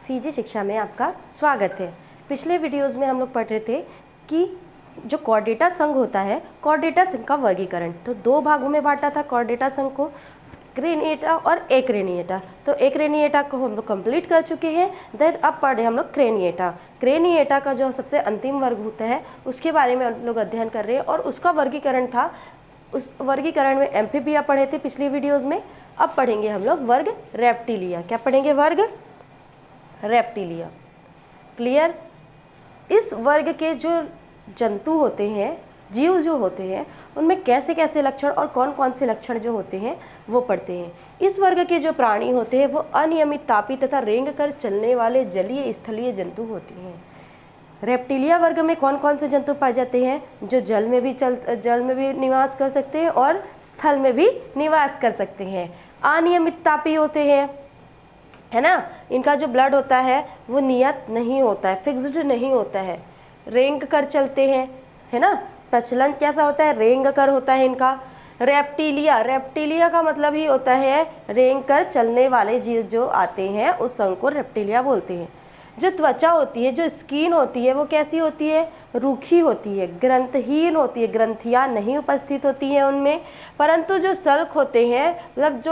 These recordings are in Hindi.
सीजी शिक्षा में आपका स्वागत है। पिछले वीडियोस में हम लोग पढ़ रहे थे कि जो कॉर्डेटा संघ होता है, कॉर्डेटा संघ का वर्गीकरण। तो दो भागों में बांटा था कॉर्डेटा संघ को, क्रेनिएटा और एक्रेनिएटा। तो एक्रेनिएटा को हम लोग कंप्लीट कर चुके हैं। देन अब पढ़े हम लोग क्रेनिएटा। क्रेनिएटा का जो सबसे अंतिम वर्ग होता है उसके बारे में हम लोग अध्ययन कर रहे हैं और उसका वर्गीकरण था। उस वर्गीकरण में एम्फीबिया पढ़े थे पिछली वीडियोज़ में। अब पढ़ेंगे हम लोग वर्ग रेप्टिलिया। क्या पढ़ेंगे? वर्ग रेप्टिलिया। क्लियर? इस वर्ग के जो जंतु होते हैं, जीव जो होते हैं, उनमें कैसे कैसे लक्षण और कौन कौन से लक्षण जो होते हैं वो पढ़ते हैं। इस वर्ग के जो प्राणी होते हैं वो अनियमित तापी तथा रेंग कर चलने वाले जलीय स्थलीय जंतु होते हैं। रेप्टिलिया वर्ग में कौन कौन से जंतु पाए जाते हैं? जो जल में भी निवास कर सकते हैं और स्थल में भी निवास कर सकते हैं। अनियमित तापी होते हैं, है ना। इनका जो ब्लड होता है वो नियत नहीं होता है, फिक्स्ड नहीं होता है। रेंग कर चलते हैं, है ना। प्रचलन कैसा होता है? रेंग कर होता है इनका। रेप्टिलिया का मतलब ही होता है रेंग कर चलने वाले जीव जो आते हैं उस संघ को रेप्टिलिया बोलते हैं। जो त्वचा होती है, जो स्किन होती है, वो कैसी होती है? रूखी होती है, ग्रंथहीन होती है, ग्रंथियाँ नहीं उपस्थित होती हैं उनमें। परंतु जो सल्क होते हैं, मतलब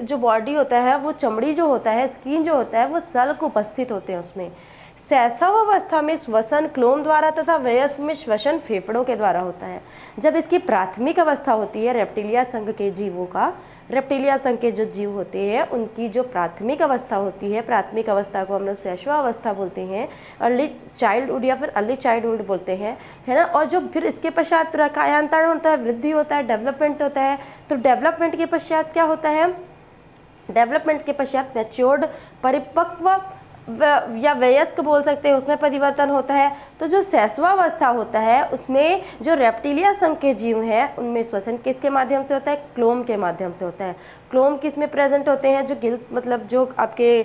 जो बॉडी होता है, वो चमड़ी जो होता है, स्किन जो होता है, वो सल्क उपस्थित होते हैं उसमें। शैशव अवस्था में श्वसन क्लोम द्वारा तथा वयस्क में श्वसन फेफड़ों के द्वारा होता है। जब इसकी प्राथमिक अवस्था होती है रेप्टिलिया संघ के जीवों का, रेप्टिलिया संघ के जो जीव होते हैं उनकी जो प्राथमिक अवस्था होती है, प्राथमिक अवस्था को हम लोग शैशवावस्था बोलते हैं, अर्ली चाइल्डहुड या फिर अर्ली चाइल्डहुड बोलते हैं, है ना। और जो फिर इसके पश्चात कायांतरण होता है, वृद्धि होता है, डेवलपमेंट होता है। तो डेवलपमेंट के पश्चात क्या होता है? डेवलपमेंट के पश्चात मैच्योर्ड, परिपक्व या वयस्क बोल सकते हैं, उसमें परिवर्तन होता है। तो जो शैशवावस्था होता है उसमें जो रेप्टिलिया संघ के जीव हैं उनमें श्वसन किसके माध्यम से होता है? क्लोम के माध्यम से होता है। क्लोम किस में प्रेजेंट होते हैं? जो गिल मतलब जो आपके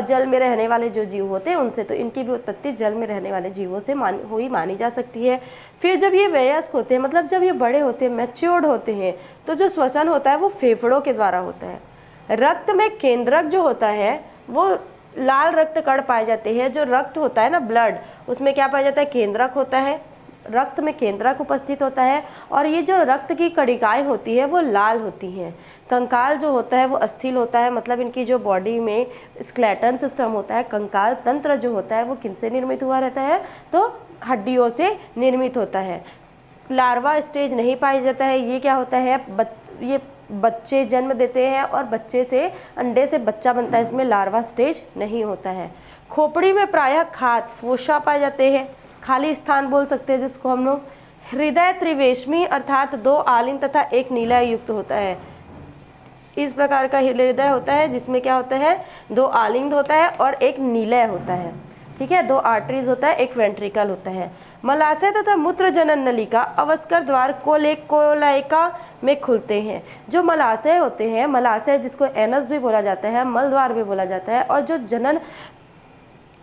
जल में रहने वाले जो जीव होते हैं उनसे। तो इनकी भी उत्पत्ति जल में रहने वाले जीवों से मानी जा सकती है। फिर जब ये वयस्क होते हैं, मतलब जब ये बड़े होते हैं, मैच्योर्ड होते हैं, तो जो श्वसन होता है वो फेफड़ों के द्वारा होता है। रक्त में केंद्रक जो होता है वो लाल रक्त कण पाए जाते हैं। जो रक्त होता है ना, ब्लड, उसमें क्या पाया जाता है? केंद्रक होता है। रक्त में केंद्रक उपस्थित होता है और ये जो रक्त की कणिकाएं होती है वो लाल होती हैं। कंकाल जो होता है वो अस्थिल होता है, मतलब इनकी जो बॉडी में स्केलेटन सिस्टम होता है, कंकाल तंत्र जो होता है वो किनसे निर्मित हुआ रहता है? तो हड्डियों से निर्मित होता है। लार्वा स्टेज नहीं पाया जाता है। ये क्या होता है? ये बच्चे जन्म देते हैं और बच्चे से, अंडे से बच्चा बनता है, इसमें लार्वा स्टेज नहीं होता है। खोपड़ी में प्रायः खाद फोशा पाए जाते हैं, खाली स्थान बोल सकते हैं जिसको हम लोग। हृदय त्रिवेशमी अर्थात 2 आलिंग तथा 1 नीलय युक्त होता है। इस प्रकार का हृदय होता है जिसमें क्या होता है? 2 आलिंग होता है और 1 नीलय होता है। ठीक है, 2 आर्टरीज होता है, 1 वेंट्रिकल होता है। मलाशय तथा मूत्र जनन नलिका अवस्कर द्वार कोलेका में खुलते हैं। जो मलाशय होते हैं, मलाशय जिसको एनस भी बोला जाता है, मल द्वार भी बोला जाता है, और जो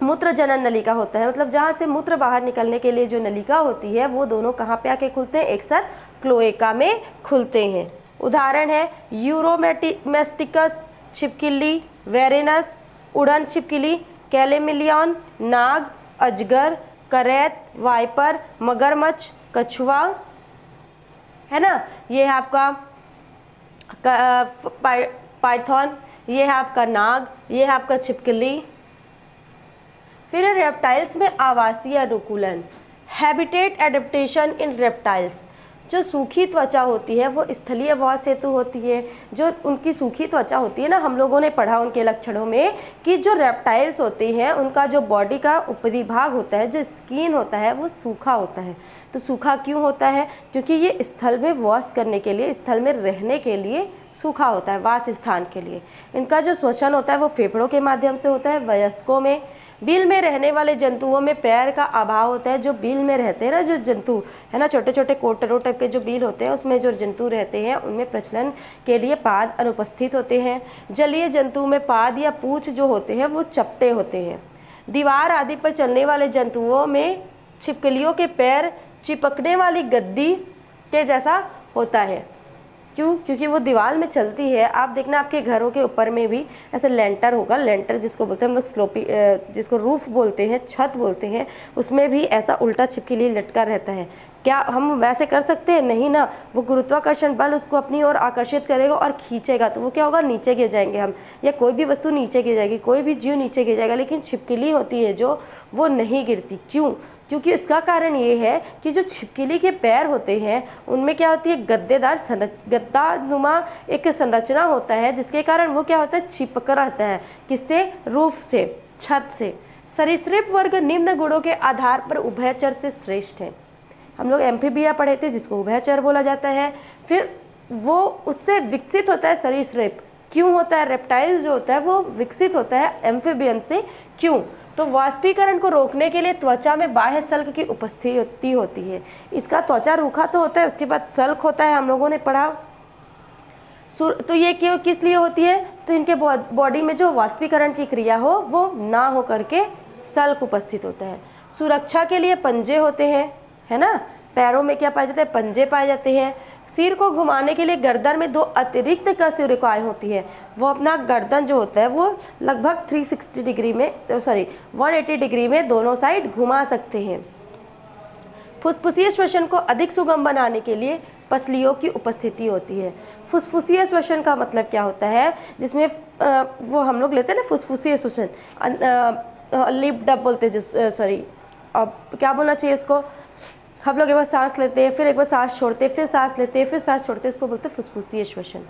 मूत्र जनन नलिका होता है, मतलब जहाँ से मूत्र बाहर निकलने के लिए जो नलिका होती है, वो दोनों कहाँ पे आके खुलते हैं? एक साथ क्लोएका में खुलते हैं। उदाहरण है यूरोमेस्टिकस छिपकली, वेरेनस उड़न छिपकली, कैलेमिलियन नाग, अजगर, करैत, वाइपर, मगरमच्छ, कछुआ, है ना। ये है आपका पाइथन, ये है आपका नाग, ये है आपका छिपकली। फिर रेप्टाइल्स में आवासीय अनुकूलन, हैबिटेट एडेप्टेशन इन रेप्टाइल्स। जो सूखी त्वचा होती है वो स्थलीय वास हेतु होती है। जो उनकी सूखी त्वचा होती है ना, हम लोगों ने पढ़ा उनके लक्षणों में कि जो रेप्टाइल्स होते हैं उनका जो बॉडी का ऊपरी भाग होता है, जो स्किन होता है, वो सूखा होता है। तो सूखा क्यों होता है? क्योंकि ये स्थल में वास करने के लिए, स्थल में रहने के लिए सूखा होता है, वास स्थान के लिए। इनका जो श्वसन होता है वो फेफड़ों के माध्यम से होता है। वयस्कों में बिल में रहने वाले जंतुओं में पैर का अभाव होता है। जो बिल में रहते हैं ना, जो जंतु है ना, छोटे छोटे कोटरों टाइप के जो बिल होते हैं, उसमें जो जंतु रहते हैं उनमें प्रजनन के लिए पाद अनुपस्थित होते हैं। जलीय जंतु में पाद या पूंछ जो होते हैं वो चपटे होते हैं। दीवार आदि पर चलने वाले जंतुओं में छिपकलियों के पैर चिपकने वाली गद्दी के जैसा होता है। क्यों? क्योंकि वो दीवार में चलती है। आप देखना आपके घरों के ऊपर में भी ऐसे लेंटर होगा, लेंटर जिसको बोलते हैं हम लोग स्लोपी, जिसको रूफ बोलते हैं, छत बोलते हैं, उसमें भी ऐसा उल्टा छिपकली लटका रहता है। क्या हम वैसे कर सकते हैं? नहीं ना। वो गुरुत्वाकर्षण बल उसको अपनी ओर आकर्षित करेगा और खींचेगा, तो वो क्या होगा, नीचे गिर जाएंगे हम, या कोई भी वस्तु नीचे गिर जाएगी, कोई भी जीव नीचे गिर जाएगा। लेकिन छिपकली होती है जो, वो नहीं गिरती। क्यों? क्योंकि इसका कारण ये है कि जो छिपकली के पैर होते हैं उनमें क्या होती है, गद्देदार गद्दानुमा एक संरचना होता है, जिसके कारण वो क्या होता है, चिपक रहता है। किससे? रूफ से, छत से। सरीसृप वर्ग निम्न गुणों के आधार पर उभयचर से श्रेष्ठ है। हम लोग एम्फीबिया पढ़े थे जिसको उभयचर बोला जाता है। फिर वो उससे विकसित होता है सरीसृप। क्यों होता है? रेप्टाइल जो होता है वो विकसित होता है एम्फीबियन से। क्यों? तो वाष्पीकरण को रोकने के लिए त्वचा में बाह्य सल्क की उपस्थिति होती है। इसका त्वचा रूखा तो होता है, उसके बाद सल्क होता है, हम लोगों ने पढ़ा। तो ये क्यों, किस लिए होती है? तो इनके बॉडी में जो वाष्पीकरण की क्रिया हो वो ना हो करके सल्क उपस्थित होता है। सुरक्षा के लिए पंजे होते हैं, है ना। पैरों में क्या पाए जाते हैं? पंजे पाए जाते हैं। सिर को घुमाने के लिए गर्दन में 2 अतिरिक्त कशेरुकाएं होती है। वो अपना गर्दन जो होता है वो लगभग 360 डिग्री में, 180 डिग्री में दोनों साइड घुमा सकते हैं। फुसफुसीय श्वसन को अधिक सुगम बनाने के लिए पसलियों की उपस्थिति होती है। फुसफुसीय श्वसन का मतलब क्या होता है? जिसमें वो हम लोग लेते हैं ना फुसफुसीय श्वसन, लिप डब बोलते हैं, अब क्या बोलना चाहिए उसको, हम लोग एक बार सांस लेते हैं, फिर एक बार सांस छोड़ते हैं, फिर सांस लेते हैं, फिर सांस छोड़ते हैं, इसको बोलते हैं फुसफुसीय श्वसन।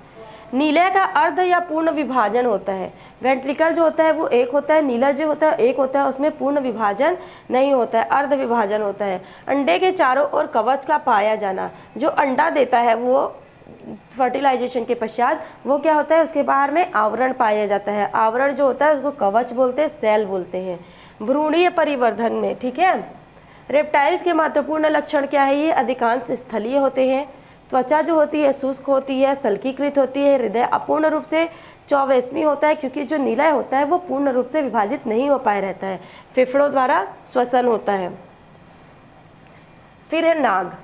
नीलय का अर्ध या पूर्ण विभाजन होता है। वेंट्रिकल जो होता है वो एक होता है, नीला जो होता है एक होता है, उसमें पूर्ण विभाजन नहीं होता है, अर्ध विभाजन होता है। अंडे के चारों ओर कवच का पाया जाना। जो अंडा देता है वो फर्टिलाइजेशन के पश्चात वो क्या होता है, उसके बाहर में आवरण पाया जाता है। आवरण जो होता है उसको कवच बोलते हैं, सेल बोलते हैं। भ्रूणीय परिवर्धन में, ठीक है। रेप्टाइल्स के महत्वपूर्ण लक्षण क्या है? ये अधिकांश स्थलीय होते हैं। त्वचा जो होती है शुष्क होती है, सल्कीकृत होती है। हृदय अपूर्ण रूप से चौवेस्मी होता है, क्योंकि जो नीला होता है वो पूर्ण रूप से विभाजित नहीं हो पाए रहता है। फेफड़ों द्वारा श्वसन होता है। फिर है नाग।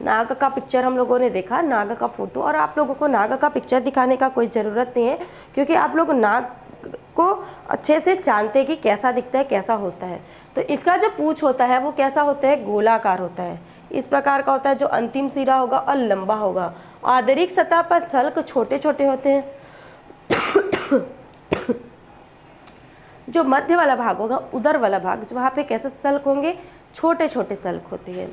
नाग का पिक्चर हम लोगों ने देखा, नाग का फोटो, और आप लोगों को नाग का पिक्चर दिखाने का कोई ज़रूरत नहीं है, क्योंकि आप लोग नाग को अच्छे से जानते हैं कि कैसा दिखता है, कैसा होता है। तो इसका जो पूंछ होता है वो कैसा होता है? गोलाकार होता है, इस प्रकार का होता है, जो अंतिम सिरा होगा और लंबा होगा। आंतरिक सतह पर सल्क छोटे छोटे होते हैं। जो मध्य वाला भाग होगा, उदर वाला भाग, वहाँ पे कैसे सल्क होंगे? छोटे छोटे सल्क होते हैं।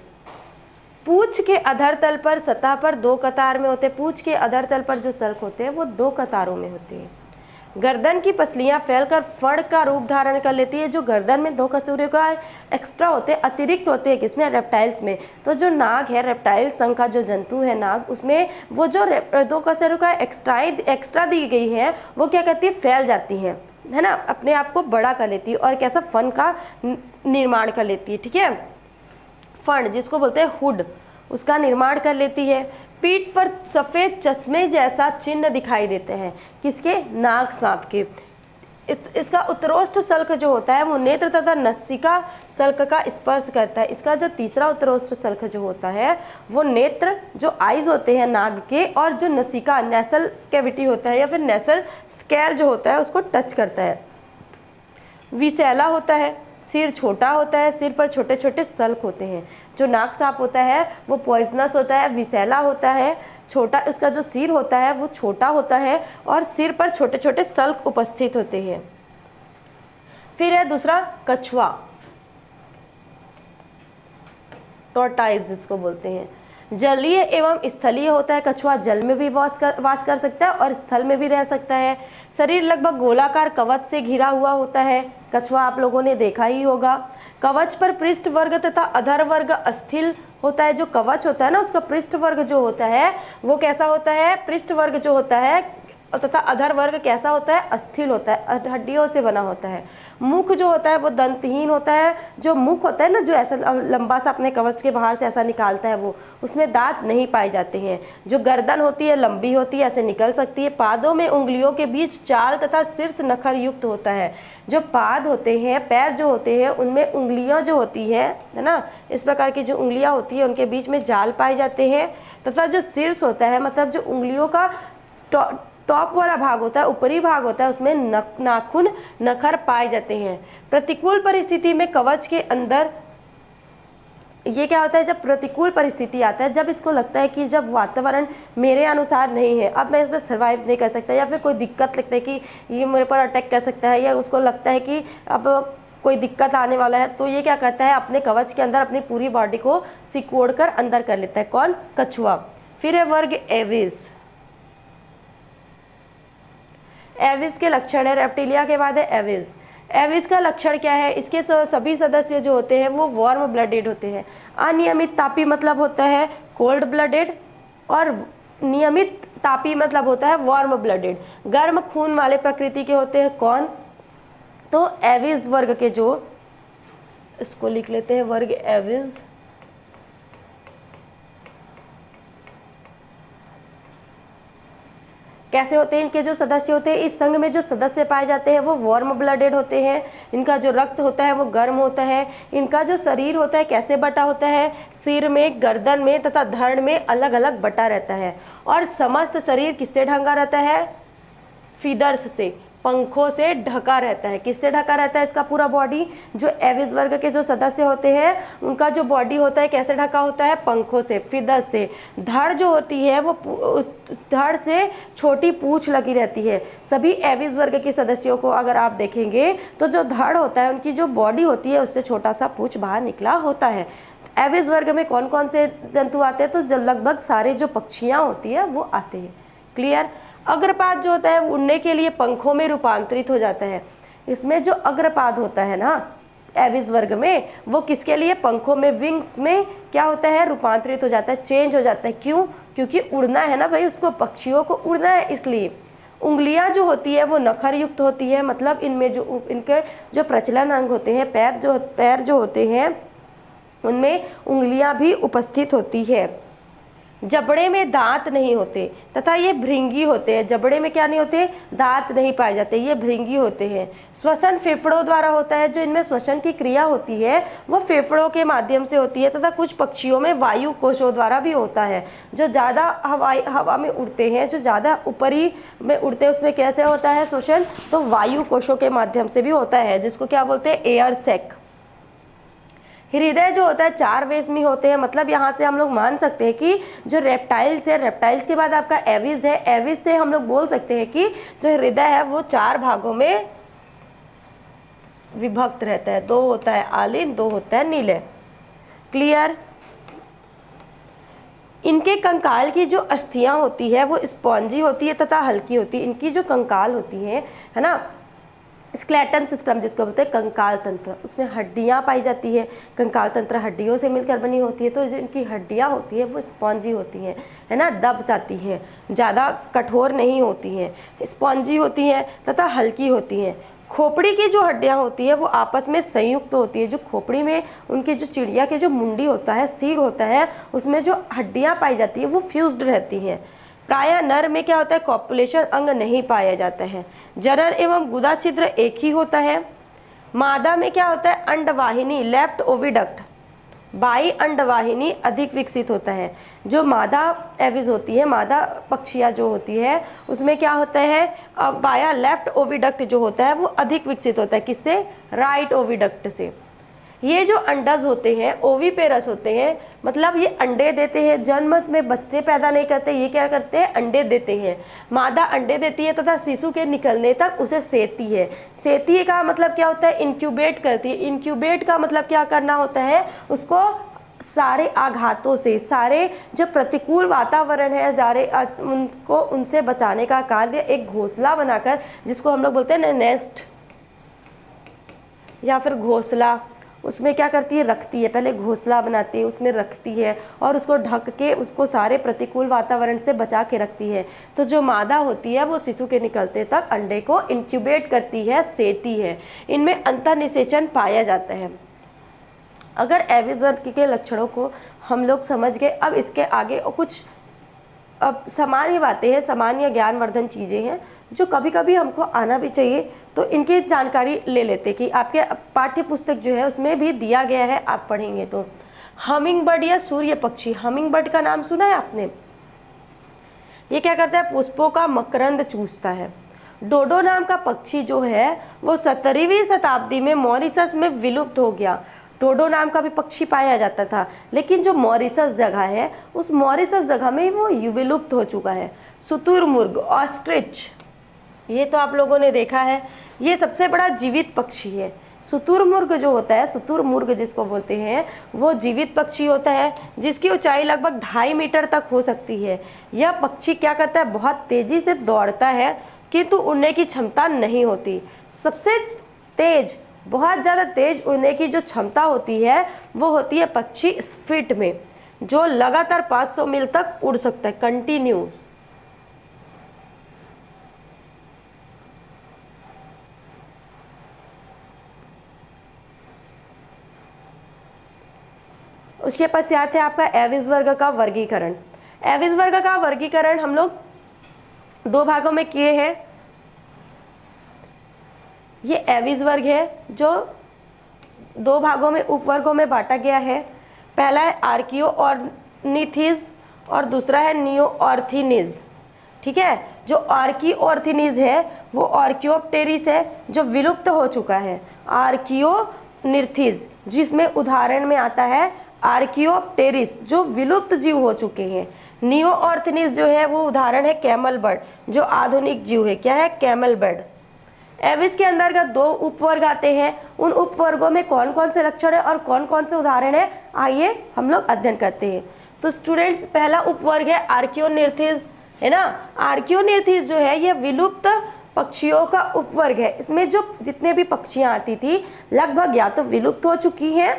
पूंछ के अधर तल पर सतह पर 2 कतार में होते हैं। पूंछ के अधर तल पर जो सल्क होते हैं वो 2 कतारों में होते हैं। गर्दन की पसलियां फैलकर फड़ का रूप धारण कर लेती है। जो गर्दन में 2 कशेरुकाएं एक्स्ट्रा होते हैं, अतिरिक्त होते हैं, किसमें? रेप्टाइल्स में। तो जो नाग है, रेप्टाइल संघ का जो जंतु है नाग, उसमें वो जो 2 कशेरुकाएं एक्स्ट्रा दी गई हैं वो क्या करती है? फैल जाती हैं, है ना, अपने आप को बड़ा कर लेती है और कैसा फन का निर्माण कर लेती है, ठीक है। फण जिसको बोलते हैं हुड, उसका निर्माण कर लेती है। पीठ पर सफ़ेद चश्मे जैसा चिन्ह दिखाई देते हैं, किसके? नाग सांप के। इसका उत्तरोष्ठ सल्क जो होता है वो नेत्र तथा नसिका सल्क का स्पर्श करता है। इसका जो तीसरा उत्तरोष्ठ सल्क जो होता है वो नेत्र, जो आइज होते हैं नाग के, और जो नसिका नेसल कैविटी होता है या फिर नेसल स्केल जो होता है उसको टच करता है। विशैला होता है, सिर छोटा होता है, सिर पर छोटे छोटे सल्क होते हैं। जो नाग सांप होता है वो पॉइजनस होता है, विशैला होता है, छोटा, उसका जो सिर होता है वो छोटा होता है और सिर पर छोटे छोटे सल्क उपस्थित होते हैं। फिर है दूसरा कछुआ, टॉर्टाइज जिसको बोलते हैं। जलीय एवं स्थलीय होता है। कछुआ जल में भी वास कर सकता है और स्थल में भी रह सकता है। शरीर लगभग गोलाकार कवच से घिरा हुआ होता है। कछुआ आप लोगों ने देखा ही होगा। कवच पर पृष्ठ वर्ग तथा अधर वर्ग अस्थिल होता है। जो कवच होता है ना, उसका पृष्ठ वर्ग जो होता है वो कैसा होता है? पृष्ठ वर्ग जो होता है तथा अधर वर्ग कैसा होता है, अस्थिल होता है, हड्डियों से बना होता है। मुख जो होता है वो दंतहीन होता है। जो मुख होता है ना, जो ऐसा लंबा सा अपने कवच के बाहर से ऐसा निकालता है, वो उसमें दांत नहीं पाए जाते हैं। जो गर्दन होती है लंबी होती है, ऐसे निकल सकती है। पादों में उंगलियों के बीच चाल तथा शीर्ष नखर युक्त होता है। जो पाद होते हैं, पैर जो होते हैं, उनमें उंगलियां जो होती है ना, इस प्रकार की जो उंगलियां होती है उनके बीच में जाल पाए जाते हैं। तथा जो शीर्ष होता है, मतलब जो उंगलियों का टॉप वाला भाग होता है, ऊपरी भाग होता है, उसमें नाखून नखर पाए जाते हैं। प्रतिकूल परिस्थिति में कवच के अंदर ये क्या होता है, जब प्रतिकूल परिस्थिति आता है, जब इसको लगता है कि जब वातावरण मेरे अनुसार नहीं है, अब मैं इसमें सर्वाइव नहीं कर सकता, या फिर कोई दिक्कत लगता है कि ये मेरे पर अटैक कर सकता है, या उसको लगता है कि अब कोई दिक्कत आने वाला है, तो ये क्या करता है, अपने कवच के अंदर अपनी पूरी बॉडी को सिकोड़ कर अंदर कर लेता है। कौन? कछुआ। फिर है वर्ग एविस। एविस के लक्षण है, रेप्टिलिया के बाद है एविस। एविस का लक्षण क्या है, इसके सभी सदस्य जो होते हैं वो वार्म ब्लडेड होते हैं। अनियमित तापी मतलब होता है कोल्ड ब्लडेड, और नियमित तापी मतलब होता है वार्म ब्लडेड। गर्म खून वाले प्रकृति के होते हैं। कौन? तो एविस वर्ग के, जो इसको लिख लेते हैं वर्ग एविस। कैसे होते हैं इनके जो सदस्य होते हैं, इस संघ में जो सदस्य पाए जाते हैं वो वार्म ब्लडेड होते हैं। इनका जो रक्त होता है वो गर्म होता है। इनका जो शरीर होता है कैसे बटा होता है, सिर में, गर्दन में तथा धड़ में अलग अलग बटा रहता है। और समस्त शरीर किससे ढंका रहता है? फीदर्स से, पंखों से ढका रहता है। किससे ढका रहता है इसका पूरा बॉडी? जो एविस वर्ग के जो सदस्य होते हैं उनका जो बॉडी होता है कैसे ढका होता है? पंखों से, फीदर्स से। धड़ जो होती है वो धड़ से छोटी पूंछ लगी रहती है। सभी एविस वर्ग के सदस्यों को अगर आप देखेंगे तो जो धड़ होता है, उनकी जो बॉडी होती है उससे छोटा सा पूंछ बाहर निकला होता है। एविस वर्ग में कौन कौन से जंतु आते हैं? तो जो लगभग सारे जो पक्षियाँ होती है वो आते हैं। क्लियर? अग्रपाद जो होता है वो उड़ने के लिए पंखों में रूपांतरित हो जाता है। इसमें जो अग्रपाद होता है ना एविस वर्ग में, वो किसके लिए? पंखों में, विंग्स में क्या होता है? रूपांतरित हो जाता है, चेंज हो जाता है। क्यों? क्योंकि उड़ना है ना भाई, उसको, पक्षियों को उड़ना है, इसलिए। उंगलियां जो होती है वो नखर युक्त होती है, मतलब इनमें जो इनके जो प्रचलन अंग होते हैं, पैर जो होते हैं उनमें उंगलियां भी उपस्थित होती है। जबड़े में दांत नहीं होते तथा ये भृंगी होते हैं। जबड़े में क्या नहीं होते? दांत नहीं पाए जाते, ये भृंगी होते हैं। श्वसन फेफड़ों द्वारा होता है। जो इनमें श्वसन की क्रिया होती है वो फेफड़ों के माध्यम से होती है, तथा कुछ पक्षियों में वायु कोशों द्वारा भी होता है। जो ज़्यादा हवा में उड़ते हैं, जो ज़्यादा ऊपरी में उड़ते हैं, उसमें कैसे होता है श्वसन? तो वायु कोशों के माध्यम से भी होता है, जिसको क्या बोलते हैं? Air sac. हृदय जो होता है 4 वेशमी होते हैं, मतलब यहाँ से हम लोग मान सकते हैं कि जो रेप्टाइल्स है, रेप्टाइल्स के बाद आपका एविस है, एविस से हम लोग बोल सकते हैं कि जो हृदय है वो 4 भागों में विभक्त रहता है। 2 होता है आलिन, 2 होता है नीले। क्लियर? इनके कंकाल की जो अस्थियां होती है वो स्पॉन्जी होती है तथा हल्की होती है। इनकी जो कंकाल होती है ना, स्केलेटन सिस्टम जिसको बोलते हैं कंकाल तंत्र, उसमें हड्डियां पाई जाती है। कंकाल तंत्र हड्डियों से मिलकर बनी होती है, तो जो इनकी हड्डियां होती है वो स्पॉन्जी होती हैं, है ना, दब जाती हैं, ज़्यादा कठोर नहीं होती हैं, स्पॉन्जी होती हैं तथा हल्की होती हैं। खोपड़ी की जो हड्डियां होती है वो आपस में संयुक्त होती है। जो खोपड़ी में उनकी जो चिड़िया के जो मुंडी होता है, सिर होता है, उसमें जो हड्डियाँ पाई जाती है वो फ्यूज्ड रहती हैं। प्रायः नर में क्या होता है? कॉपुलेशन अंग नहीं पाया जाता है। जनन एवं गुदा छिद्र एक ही होता है। मादा में क्या होता है? अंडवाहिनी, लेफ्ट ओविडक्ट, बाई अंडवाहिनी अधिक विकसित होता है। जो मादा एविस होती है, मादा पक्षियाँ जो होती है, उसमें क्या होता है? बाया लेफ्ट ओविडक्ट जो होता है वो अधिक विकसित होता है। किससे? राइट ओविडक्ट से। ये जो अंडज होते हैं ओविपेरस होते हैं, मतलब ये अंडे देते हैं, जन्म में बच्चे पैदा नहीं करते, ये क्या करते हैं? अंडे देते हैं। मादा अंडे देती है तथा शिशु के निकलने तक उसे सेती है। सेती का मतलब क्या होता है? इंक्यूबेट करती है। इंक्यूबेट का मतलब क्या करना होता है? उसको सारे आघातों से, सारे जो प्रतिकूल वातावरण है सारे उनको, उनसे बचाने का कार्य एक घोंसला बनाकर, जिसको हम लोग बोलते हैं नेस्ट या फिर घोंसला, उसमें क्या करती है, रखती है, पहले घोंसला बनाती है, उसमें रखती है और उसको ढक के उसको सारे प्रतिकूल वातावरण से बचा के रखती है। तो जो मादा होती है वो शिशु के निकलते तक अंडे को इंक्यूबेट करती है, सेती है। इनमें अंतःनिषेचन पाया जाता है। अगर एविस वर्ग के लक्षणों को हम लोग समझ गए, अब इसके आगे कुछ अब सामान्य बातें हैं, सामान्य ज्ञानवर्धन चीज़ें हैं जो कभी कभी हमको आना भी चाहिए, तो इनकी जानकारी ले लेते कि आपके पाठ्य पुस्तक जो है उसमें भी दिया गया है, आप पढ़ेंगे तो। हमिंग बर्ड या सूर्य पक्षी, हमिंग बर्ड का नाम सुना है आपने? ये क्या करता है, पुष्पों का मकरंद चूसता है। डोडो नाम का पक्षी जो है वो 17वीं शताब्दी में मॉरिशस में विलुप्त हो गया। डोडो नाम का भी पक्षी पाया जाता था, लेकिन जो मॉरिशस जगह है उस मॉरिशस जगह में वो विलुप्त हो चुका है। शुतुरमुर्ग, ऑस्ट्रिच, ये तो आप लोगों ने देखा है, ये सबसे बड़ा जीवित पक्षी है। शुतुरमुर्ग जो होता है, शुतुरमुर्ग जिसको बोलते हैं, वो जीवित पक्षी होता है जिसकी ऊंचाई लगभग 2.5 मीटर तक हो सकती है। यह पक्षी क्या करता है, बहुत तेजी से दौड़ता है किंतु उड़ने की क्षमता नहीं होती। सबसे तेज, बहुत ज़्यादा तेज उड़ने की जो क्षमता होती है वो होती है पक्षी स्फिट में, जो लगातार 500 मील तक उड़ सकता है कंटिन्यू। उसके पश्चात है आपका एविस वर्ग का वर्गीकरण। एविस वर्ग का वर्गीकरण हम लोग 2 भागों में किए हैं। ये एविस वर्ग है जो 2 भागों में, उपवर्गों में बांटा गया है। पहला है आर्कियोऑर्निथिस और दूसरा है नियोऑर्थिनिस। ठीक है, जो आर्कियोऑर्थिनिस है वो आर्कियोप्टेरिस है जो विलुप्त हो चुका है। आर्कियोनिर्थिस जिसमें उदाहरण में आता है आर्कियोप्टेरिस जो विलुप्त जीव हो चुके हैं। नियोऑर्थिनिस जो है वो उदाहरण है कैमल बर्ड जो आधुनिक जीव है। क्या है, कैमल बर्ड। एविस के अंतर्गत 2 उपवर्ग आते हैं। उन उपवर्गों में कौन कौन से लक्षण है और कौन कौन से उदाहरण है, आइए हम लोग अध्ययन करते हैं। तो स्टूडेंट्स, पहला उपवर्ग है आर्कियोनिर्थिस, है ना। आर्कियोनिर्थिस जो है ये विलुप्त पक्षियों का उपवर्ग है। इसमें जो जितने भी पक्षियां आती थी लगभग या तो विलुप्त हो चुकी हैं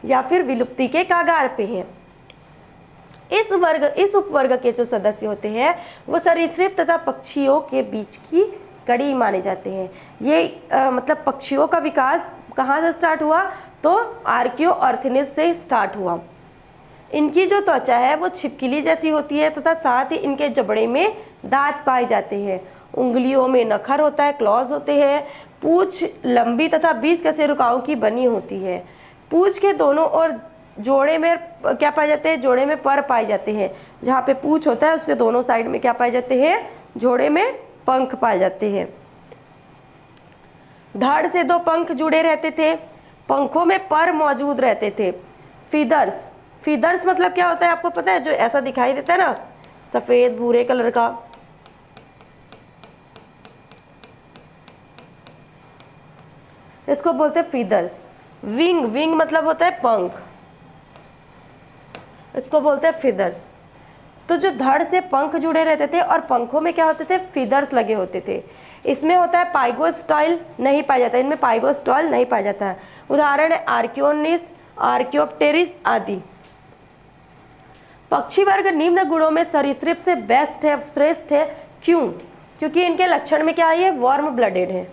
या फिर विलुप्ति के कगार पे हैं। इस उपवर्ग के जो सदस्य होते हैं वो सरीसृप तथा पक्षियों के बीच की कड़ी माने जाते हैं। ये मतलब पक्षियों का विकास कहाँ से स्टार्ट हुआ, तो आर्कियोऑर्थिनिस से स्टार्ट हुआ। इनकी जो त्वचा है वो छिपकली जैसी होती है तथा साथ ही इनके जबड़े में दांत पाए जाते हैं। उंगलियों में नखर होता है, क्लॉज होते हैं। पूंछ लंबी तथा 20 कशेरुकाओं की बनी होती है। पूंछ के दोनों ओर जोड़े में क्या पाए जाते हैं, जोड़े में पर पाए जाते हैं। जहाँ पे पूंछ होता है उसके दोनों साइड में क्या पाए जाते हैं, जोड़े में पंख पाए जाते हैं। धड़ से 2 पंख जुड़े रहते थे, पंखों में पर मौजूद रहते थे। फीदर्स, फीदर्स मतलब क्या होता है आपको पता है, जो ऐसा दिखाई देता है ना, सफेद भूरे कलर का, इसको बोलते हैं फीदर्स। विंग, विंग मतलब होता है पंख, इसको बोलते हैं फीदर्स। तो जो धड़ से पंख जुड़े रहते थे और पंखों में क्या होते थे, फीदर्स लगे होते थे। इसमें होता है पाइगोस्टाइल नहीं पाया जाता, इनमें पाइगोस्टाइल नहीं पाया जाता है। उदाहरण है आर्कियोनिस, आर्कियोप्टेरिस आदि। पक्षी वर्ग निम्न गुणों में सरीसृप से बेस्ट है, श्रेष्ठ है। क्यों? क्योंकि इनके लक्षण में क्या है, ये वार्म ब्लडेड है,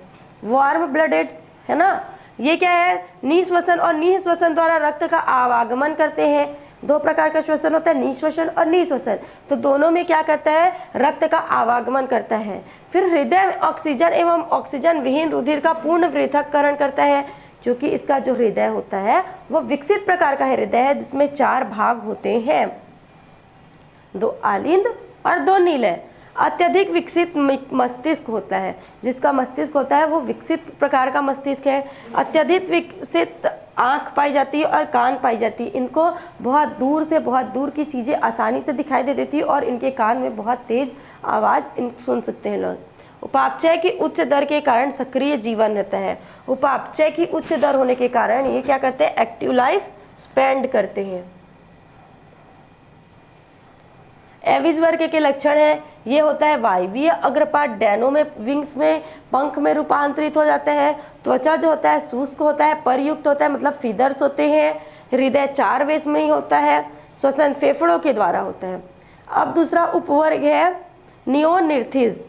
वार्म ब्लडेड है ना। ये क्या है, निःश्वसन और निःश्वसन द्वारा रक्त का आवागमन करते हैं। 2 प्रकार का श्वसन होता है, निःश्वसन और निःश्वसन। तो दोनों में क्या करता है, रक्त का आवागमन करता है। फिर हृदय ऑक्सीजन एवं ऑक्सीजन विहीन रुधिर का पूर्ण पृथक्करण करता है, क्योंकि इसका जो हृदय होता है वो विकसित प्रकार का हृदय है जिसमें 4 भाग होते हैं, 2 आलिंद और 2 नीलय। अत्यधिक विकसित मस्तिष्क होता है, जिसका मस्तिष्क होता है वो विकसित प्रकार का मस्तिष्क है। अत्यधिक विकसित आँख पाई जाती है और कान पाई जाती है। इनको बहुत दूर से बहुत दूर की चीज़ें आसानी से दिखाई दे देती है और इनके कान में बहुत तेज आवाज़ सुन सकते हैं लोग। उपापचय की उच्च दर के कारण सक्रिय जीवन रहता है। उपापचय की उच्च दर होने के कारण ये क्या करते हैं, एक्टिव लाइफ स्पेंड करते हैं। एविज वर्ग के लक्षण है, ये होता है वायवीय अग्रपाट, डैनो में विंग्स में पंख में रूपांतरित हो जाते हैं। त्वचा जो होता है शुष्क होता है, परयुक्त होता है मतलब फीदर्स होते हैं। हृदय 4 वेश में ही होता है। श्वसन फेफड़ों के द्वारा होता है। अब दूसरा उपवर्ग है नियोनिर्थिज।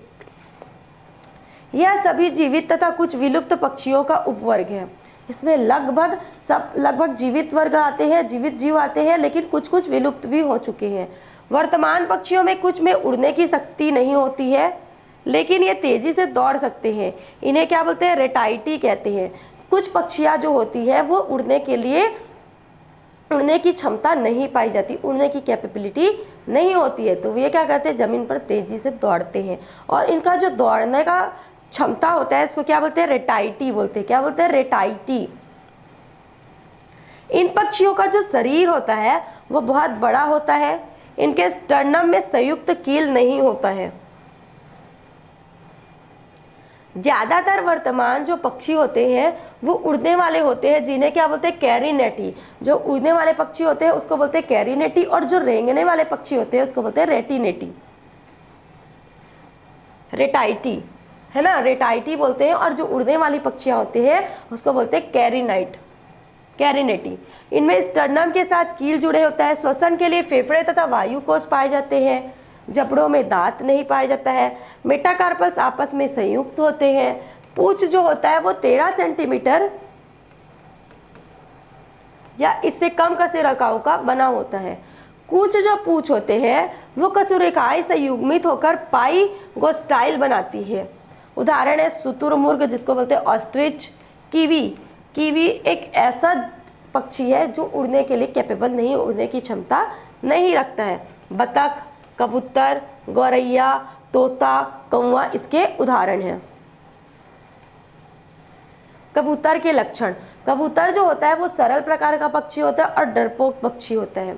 यह सभी जीवित तथा कुछ विलुप्त पक्षियों का उपवर्ग है। इसमें लगभग जीवित वर्ग आते हैं, जीवित जीव आते हैं, लेकिन कुछ कुछ विलुप्त भी हो चुके हैं। वर्तमान पक्षियों में कुछ में उड़ने की शक्ति नहीं होती है, लेकिन ये तेजी से दौड़ सकते हैं। इन्हें क्या बोलते हैं? रेटाइटी कहते हैं। कुछ पक्षियाँ जो होती है वो उड़ने की क्षमता नहीं पाई जाती, उड़ने की कैपेबिलिटी नहीं होती है, तो ये क्या करते हैं? जमीन पर तेजी से दौड़ते हैं। और इनका जो दौड़ने का क्षमता होता है इसको क्या बोलते हैं? रेटाइटी बोलते हैं। क्या बोलते हैं? रेटाइटी। इन पक्षियों का जो शरीर होता है वो बहुत बड़ा होता है। इनके स्टर्नम में संयुक्त कील नहीं होता है। ज्यादातर वर्तमान जो पक्षी होते हैं वो उड़ने वाले होते हैं, जिन्हें क्या बोलते हैं? कैरिनेटी। जो उड़ने वाले पक्षी होते हैं उसको बोलते हैं कैरिनेटी, और जो रेंगने वाले पक्षी होते हैं उसको बोलते हैं रेटिनेटी, रेटाइटी, है ना, रेटाइटी बोलते हैं। और जो उड़ने वाली पक्षियां होती हैं उसको बोलते हैं कैरिनेटी। इनमें स्टर्नम के साथ कील जुड़े होता है। श्वसन के लिए फेफड़े तथा वायु कोश पाए जाते हैं। जबड़ों में दांत नहीं पाया जाता है। मेटाकार्पल्स आपस में संयुक्त होते हैं। पूंछ जो होता है वो 13 सेंटीमीटर या इससे कम कशेरुकाओं का बना होता है। कुछ जो पूंछ होते हैं वो कशेरुकाएं संयुग्मित होकर पाइगोस्टाइल बनाती है। उदाहरण है शुतुरमुर्ग, जिसको बोलते हैं ऑस्ट्रिच। कीवी एक ऐसा पक्षी है जो उड़ने के लिए कैपेबल नहीं, उड़ने की क्षमता नहीं रखता है। बतख, कबूतर, गौरैया, तोता, कौवा इसके उदाहरण हैं। कबूतर के लक्षण। कबूतर जो होता है वो सरल प्रकार का पक्षी होता है और डरपोक पक्षी होता है।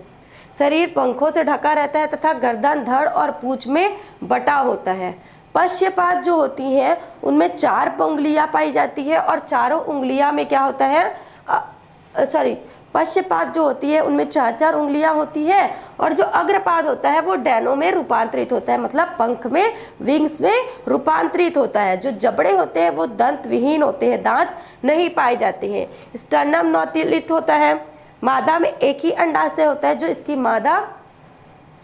शरीर पंखों से ढका रहता है तथा गर्दन, धड़ और पूंछ में बटा होता है। पश्चपात जो होती हैं उनमें 4 उंगलियां पाई जाती है और चारों उंगलियां में क्या होता है? पश्चपात जो होती है उनमें 4 उंगलियां होती है। और जो अग्रपाद होता है वो डैनो में रूपांतरित होता है, मतलब पंख में, विंग्स में रूपांतरित होता है। जो जबड़े होते हैं वो दंत विहीन होते हैं, दांत नहीं पाए जाते हैं। स्टर्नम नौतिलित होता है। मादा में एक ही अंडाशय होता है। जो इसकी मादा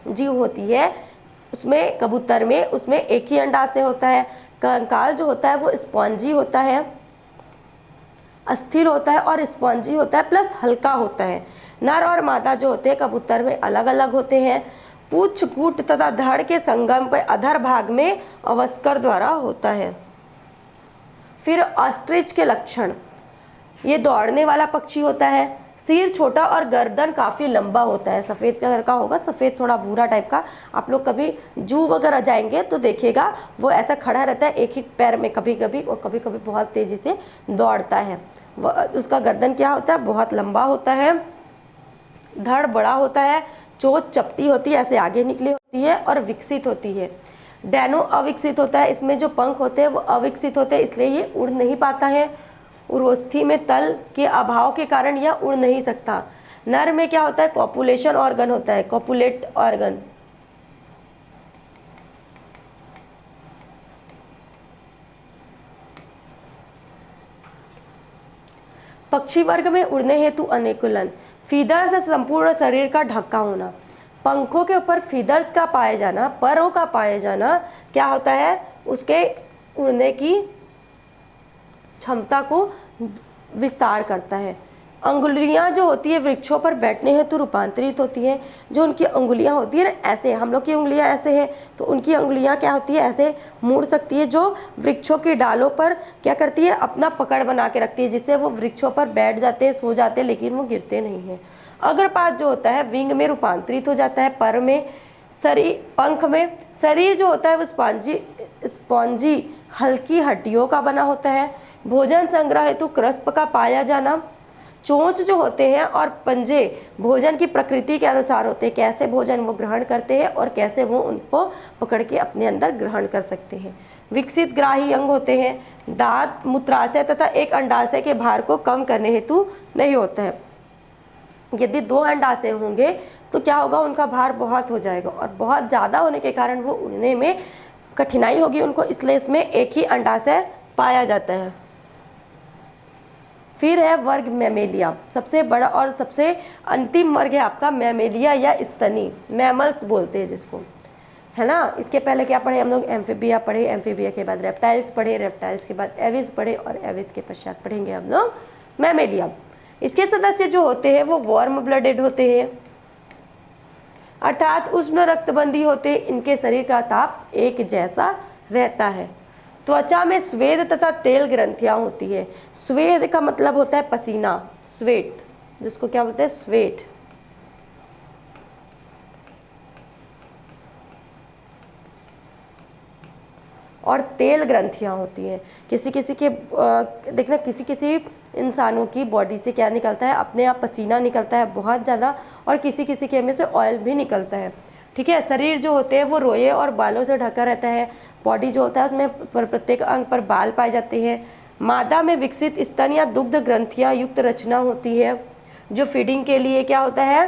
जीव होती है उसमें, कबूतर में, उसमें एक ही अंडाशय होता है। कंकाल जो होता है वो स्पॉन्जी होता है, अस्थिर होता है और स्पॉन्जी होता है प्लस हल्का होता है। नर और मादा जो होते हैं कबूतर में अलग अलग होते हैं। पूंछ, कूट तथा धड़ के संगम पर अधर भाग में अवस्कर द्वारा होता है। फिर ऑस्ट्रिच के लक्षण। ये दौड़ने वाला पक्षी होता है। सिर छोटा और गर्दन काफ़ी लंबा होता है। सफ़ेद कलर का होगा, सफ़ेद थोड़ा भूरा टाइप का। आप लोग कभी जू वगैरह जाएंगे तो देखिएगा वो ऐसा खड़ा रहता है एक ही पैर में, कभी कभी, और कभी कभी बहुत तेज़ी से दौड़ता है। उसका गर्दन क्या होता है? बहुत लंबा होता है। धड़ बड़ा होता है। चोंच चपटी होती है, ऐसे आगे निकली होती है और विकसित होती है। डैनो अविकसित होता है। इसमें जो पंख होते हैं वो अविकसित होते हैं, इसलिए ये उड़ नहीं पाता है। उरोस्थी में तल के अभाव के कारण यह उड़ नहीं सकता। नर में क्या होता है? कॉपुलेशन ऑर्गन होता है, कॉपुलेट ऑर्गन। पक्षी वर्ग में उड़ने हेतु अनुकूलन। फीदर से संपूर्ण शरीर का ढका होना। पंखों के ऊपर फीदर्स का पाए जाना, परों का पाए जाना क्या होता है? उसके उड़ने की क्षमता को विस्तार करता है। अंगुलियां जो होती है वृक्षों पर बैठने हेतु रूपांतरित होती हैं। जो उनकी अंगुलियां होती है ना, ऐसे हम लोग की उंगलियां ऐसे हैं, तो उनकी अंगुलियां क्या होती है? ऐसे मुड़ सकती है, जो वृक्षों की डालों पर क्या करती है? अपना पकड़ बना के रखती है, जिससे वो वृक्षों पर बैठ जाते हैं, सो जाते हैं, लेकिन वो गिरते नहीं हैं। अग्रपाद जो होता है विंग में रूपांतरित हो जाता है, पर में, शरीर, पंख में। शरीर जो होता है वो स्पॉन्जी हल्की हड्डियों का बना होता है। भोजन संग्रह हेतु क्रस्प का पाया जाना। चोंच जो होते हैं और पंजे भोजन की प्रकृति के अनुसार होते हैं, कैसे भोजन वो ग्रहण करते हैं और कैसे वो उनको पकड़ के अपने अंदर ग्रहण कर सकते हैं। विकसित ग्राही अंग होते हैं। दांत मूत्राशय तथा एक अंडाशय के भार को कम करने हेतु नहीं होता है। यदि 2 अंडाशय होंगे तो क्या होगा, उनका भार बहुत हो जाएगा और बहुत ज़्यादा होने के कारण वो उड़ने में कठिनाई होगी उनको, इसलिए इसमें एक ही अंडाशय पाया जाता है। फिर है वर्ग मैमेलिया, सबसे बड़ा और सबसे अंतिम वर्ग है आपका मैमेलिया या स्तनी, मैमल्स बोलते हैं जिसको, है ना। इसके पहले क्या पढ़े हम लोग, एम्फीबिया पढ़े, एम्फीबिया के बाद रेप्टाइल्स पढ़े, रेप्टाइल्स के बाद एविस पढ़े और एविस के पश्चात पढ़ेंगे हम लोग मैमेलिया। इसके सदस्य जो होते हैं वो वार्म ब्लडेड होते हैं, अर्थात उष्ण रक्तबंधी होते हैं, इनके शरीर का ताप एक जैसा रहता है। त्वचा में स्वेद तथा तेल ग्रंथियां होती है। स्वेद का मतलब होता है पसीना, स्वेट, जिसको क्या बोलते हैं, स्वेट। और तेल ग्रंथियां होती हैं। किसी किसी के देखना, किसी किसी इंसानों की बॉडी से क्या निकलता है, अपने आप पसीना निकलता है बहुत ज़्यादा, और किसी किसी के में से ऑयल भी निकलता है, ठीक है। शरीर जो होते हैं वो रोए और बालों से ढका रहता है। बॉडी जो होता है उसमें प्रत्येक अंग पर बाल पाए जाते हैं। मादा में विकसित स्तन या दुग्ध ग्रंथियां युक्त रचना होती है, जो फीडिंग के लिए क्या होता है,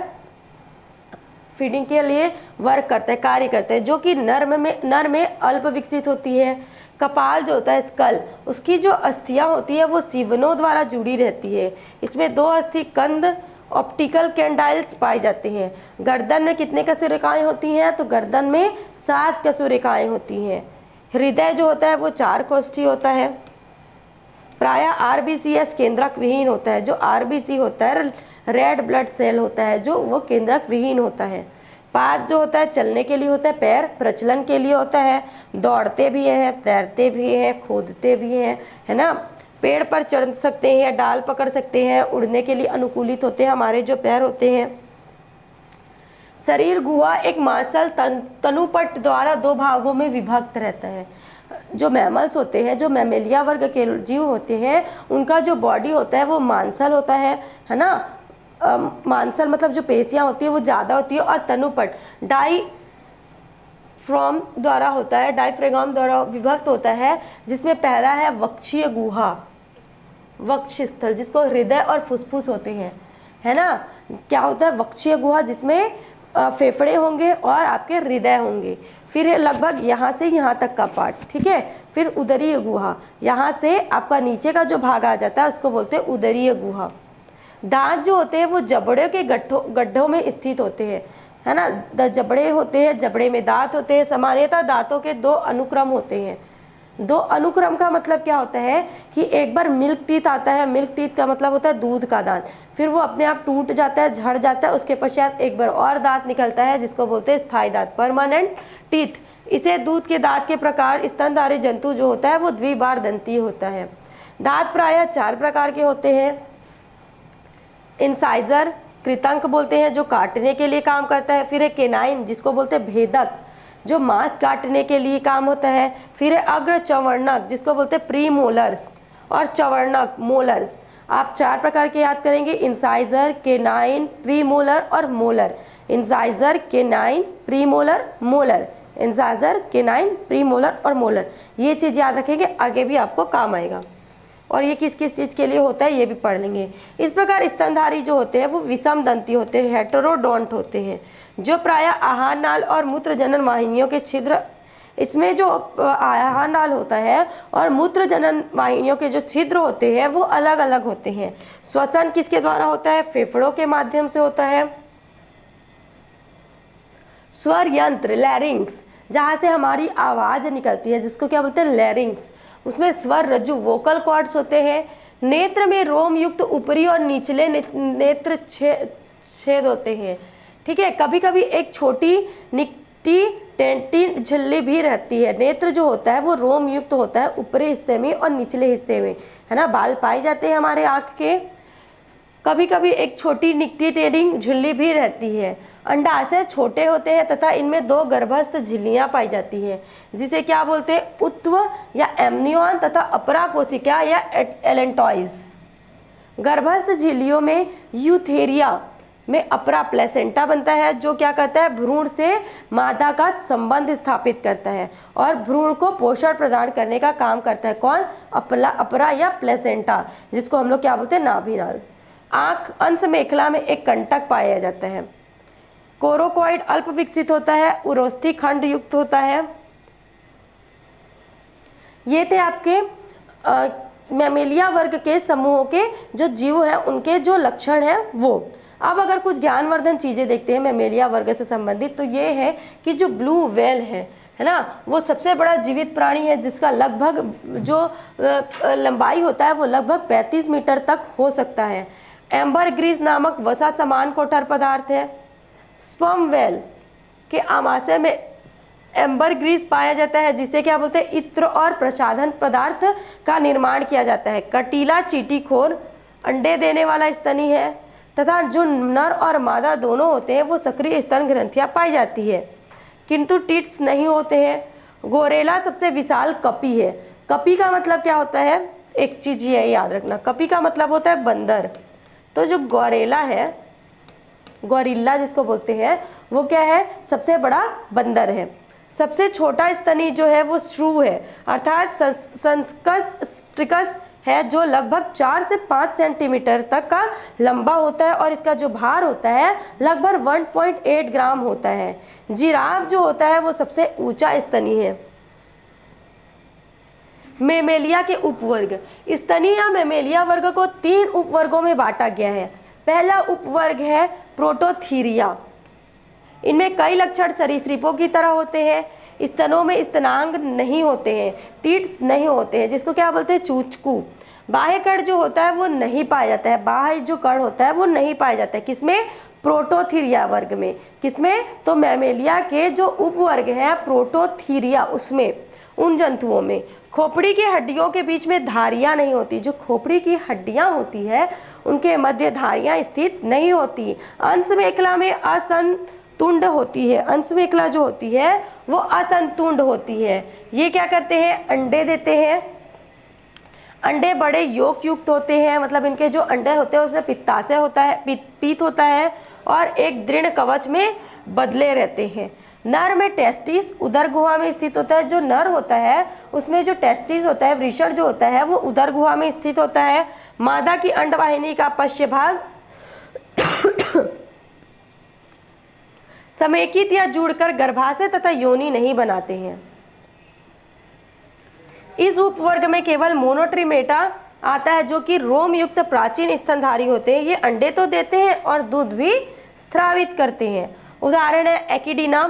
फीडिंग के लिए वर्क करते हैं, कार्य करते हैं, जो कि नर में अल्प विकसित होती है। कपाल जो होता है, स्कल, उसकी जो अस्थियां होती है वो सीवनों द्वारा जुड़ी रहती है। इसमें 2 अस्थि कंद ऑप्टिकल कैंडाइल्स पाए जाते हैं। गर्दन में कितने कशेरुकाएं होती हैं, तो गर्दन में 7 कशेरुकाएं होती हैं। हृदय जो होता है वो 4 कोष्ठी होता है। प्रायः आरबीसीएस केंद्रक विहीन होता है। जो आरबीसी होता है, रेड ब्लड सेल होता है, जो वो केंद्रक विहीन होता है। पाद जो होता है चलने के लिए होता है, पैर प्रचलन के लिए होता है, दौड़ते भी हैं, तैरते भी हैं, खोदते भी हैं, है ना। पेड़ पर चढ़ सकते हैं, डाल पकड़ सकते हैं, उड़ने के लिए अनुकूलित होते हैं हमारे जो पैर होते हैं। शरीर गुहा एक मांसल तनुपट द्वारा 2 भागों में विभक्त रहता है। जो मैमल्स होते हैं, जो मैमेलिया वर्ग के जीव होते हैं, उनका जो बॉडी होता है वो मांसल होता है ना। मांसल मतलब जो पेशियां होती है वो ज़्यादा होती है, और तनुपट डाईफ्रॉम द्वारा होता है, डाईफ्रेगम द्वारा विभक्त होता है, जिसमें पहला है वक्षीय गुहा, वक्षस्थल, जिसको हृदय और फुसफुस होते हैं, है ना। क्या होता है, वक्षीय गुहा, जिसमें फेफड़े होंगे और आपके हृदय होंगे। फिर है लगभग यहाँ से यहाँ तक का पार्ट, ठीक है। फिर उदरीय गुहा, यहाँ से आपका नीचे का जो भाग आ जाता है उसको बोलते हैं उदरीय गुहा। दांत जो होते हैं वो जबड़े के गड्ढों में स्थित होते हैं, है ना। जबड़े होते हैं, जबड़े में दांत होते हैं। सामान्यतः दांतों के 2 अनुक्रम होते हैं। 2 अनुक्रम का मतलब क्या होता है कि एक बार मिल्क टीथ आता है, मिल्क टीथ का मतलब होता है दूध का दांत, फिर वो अपने आप टूट जाता है, झड़ जाता है, उसके पश्चात एक बार और दांत निकलता है, जिसको बोलते हैं स्थायी दांत, परमानेंट टीथ। इसे दूध के दांत के प्रकार स्तनधारी जंतु जो होता है वो द्विबार दंती होता है। दांत प्रायः 4 प्रकार के होते हैं। इंसाइजर, कृतंक बोलते हैं, जो काटने के लिए काम करता है। फिर है केनाइन, जिसको बोलते हैं भेदक, जो मांस काटने के लिए काम होता है। फिर है अग्र चवर्णक, जिसको बोलते हैं प्री मोलर्स, और चवर्णक मोलर्स। आप 4 प्रकार के याद करेंगे, इंसाइजर, केनाइन, प्री मोलर और molar. Incisor, canine, pre molar, molar. Incisor, canine, pre molar और मोलर। ये चीज़ याद रखेंगे, आगे भी आपको काम आएगा। और ये किस किस चीज़ के लिए होता है ये भी पढ़ लेंगे। इस प्रकार स्तनधारी जो होते हैं वो विषम दंती होते हैं, हेटेरोडोंट होते हैं, जो प्रायः आहार नाल और मूत्र जनन वाहिनियों के छिद्र, इसमें जो आहार नाल होता है और मूत्र जनन वाहिनियों के जो छिद्र होते हैं वो अलग अलग होते हैं। श्वसन किसके द्वारा होता है, फेफड़ों के माध्यम से होता है। स्वर यंत्र, लैरिंग्स, जहाँ से हमारी आवाज़ निकलती है, जिसको क्या बोलते हैं, लैरिंग्स, उसमें स्वर रज्जु, वोकल कॉर्ड्स होते हैं। नेत्र में रोम युक्त ऊपरी और निचले नेत्र छेद होते हैं, ठीक है। कभी कभी एक छोटी निकटी टेंटी झिल्ली भी रहती है। नेत्र जो होता है वो रोम युक्त होता है, ऊपरी हिस्से में और निचले हिस्से में, है ना। बाल पाए जाते हैं हमारे आँख के। कभी कभी एक छोटी निकटी टेडिंग झिल्ली भी रहती है। अंडाशय छोटे होते हैं तथा इनमें 2 गर्भस्थ झिल्लियां पाई जाती हैं, जिसे क्या बोलते हैं, उत्व या एम्नियन तथा अपरा कोशिका या एलेंटॉइज। गर्भस्थ झिल्लियों में यूथेरिया में अपरा प्लेसेंटा बनता है, जो क्या करता है, भ्रूण से मादा का संबंध स्थापित करता है और भ्रूण को पोषण प्रदान करने का काम करता है। कौन, अपरा या प्लेसेंटा, जिसको हम लोग क्या बोलते हैं, नाभिनाल। आँख अंश मेखला में एक कंटक पाया जाता है। कोरोकॉइड अल्प विकसित होता है, उरोस्थी खंड युक्त होता है। ये थे आपके मैमेलिया वर्ग के समूहों के जो जीव हैं उनके जो लक्षण हैं वो। अब अगर कुछ ज्ञानवर्धन चीज़ें देखते हैं मैमेलिया वर्ग से संबंधित, तो ये है कि जो ब्लू व्हेल है ना, वो सबसे बड़ा जीवित प्राणी है जिसका लगभग जो लंबाई होता है वो लगभग 35 मीटर तक हो सकता है। एम्बर ग्रीस नामक वसा समान कोठर पदार्थ है। स्पर्म व्हेल के आमाशय में एम्बर ग्रीस पाया जाता है जिसे क्या बोलते हैं, इत्र और प्रसाधन पदार्थ का निर्माण किया जाता है। कटीला चींटीखोर अंडे देने वाला स्तनी है तथा जो नर और मादा दोनों होते हैं वो सक्रिय स्तन ग्रंथियां पाई जाती है, किंतु टिट्स नहीं होते हैं। गोरेला सबसे विशाल कपी है। कपी का मतलब क्या होता है, एक चीज ये याद रखना, कपी का मतलब होता है बंदर। तो जो गोरेला है, गोरिल्ला जिसको बोलते हैं, वो क्या है, सबसे बड़ा बंदर है। सबसे छोटा स्तनी जो है वो श्रू है, अर्थात संस्कस है, जो लगभग 4 से 5 सेंटीमीटर तक का लंबा होता है और इसका जो भार होता है लगभग 1.8 ग्राम होता है। जिराफ जो होता है वो सबसे ऊंचा स्तनी है। मैमेलिया के उपवर्ग, स्तनी या मैमेलिया वर्ग को 3 उपवर्गों में बांटा गया है। पहला उपवर्ग है प्रोटोथीरिया। इनमें कई लक्षण सरीसृपों की तरह होते हैं। स्तनों में स्तनांग नहीं होते हैं, टीट्स नहीं होते हैं, जिसको क्या बोलते हैं, चूचकू। बाह्य कण जो होता है वो नहीं पाया जाता है, बाह्य जो कण होता है वो नहीं पाया जाता है। किसमें, प्रोटोथीरिया वर्ग में। किसमें, तो मैमेलिया के जो उपवर्ग है प्रोटोथीरिया उसमें, उन जंतुओं में। खोपड़ी की हड्डियों के बीच में धारियां नहीं होती। जो खोपड़ी की हड्डियां होती है उनके मध्य धारियां स्थित नहीं होती। अंशमेखला में असंतुंड होती है। अंशमेखला जो होती है वो असंतुंड होती है। ये क्या करते हैं, अंडे देते हैं। अंडे बड़े योक युक्त होते हैं, मतलब इनके जो अंडे होते हैं उसमें पित्ताशय होता है, पीत होता है और एक दृढ़ कवच में बदले रहते हैं। नर में टेस्टिस उदर गुहा में स्थित होता है। जो नर होता है उसमें जो टेस्टिस होता है, वृषण जो होता है वो उदर गुहा में स्थित होता है। मादा की अंडवाहिनी का पश्च भाग समेकित या जुड़कर गर्भाशय तथा योनि नहीं बनाते हैं। इस उपवर्ग में केवल मोनोट्रिमेटा आता है जो कि रोम युक्त प्राचीन स्तनधारी होते हैं। ये अंडे तो देते हैं और दूध भी स्रावित करते हैं। उदाहरण है एकिडीना,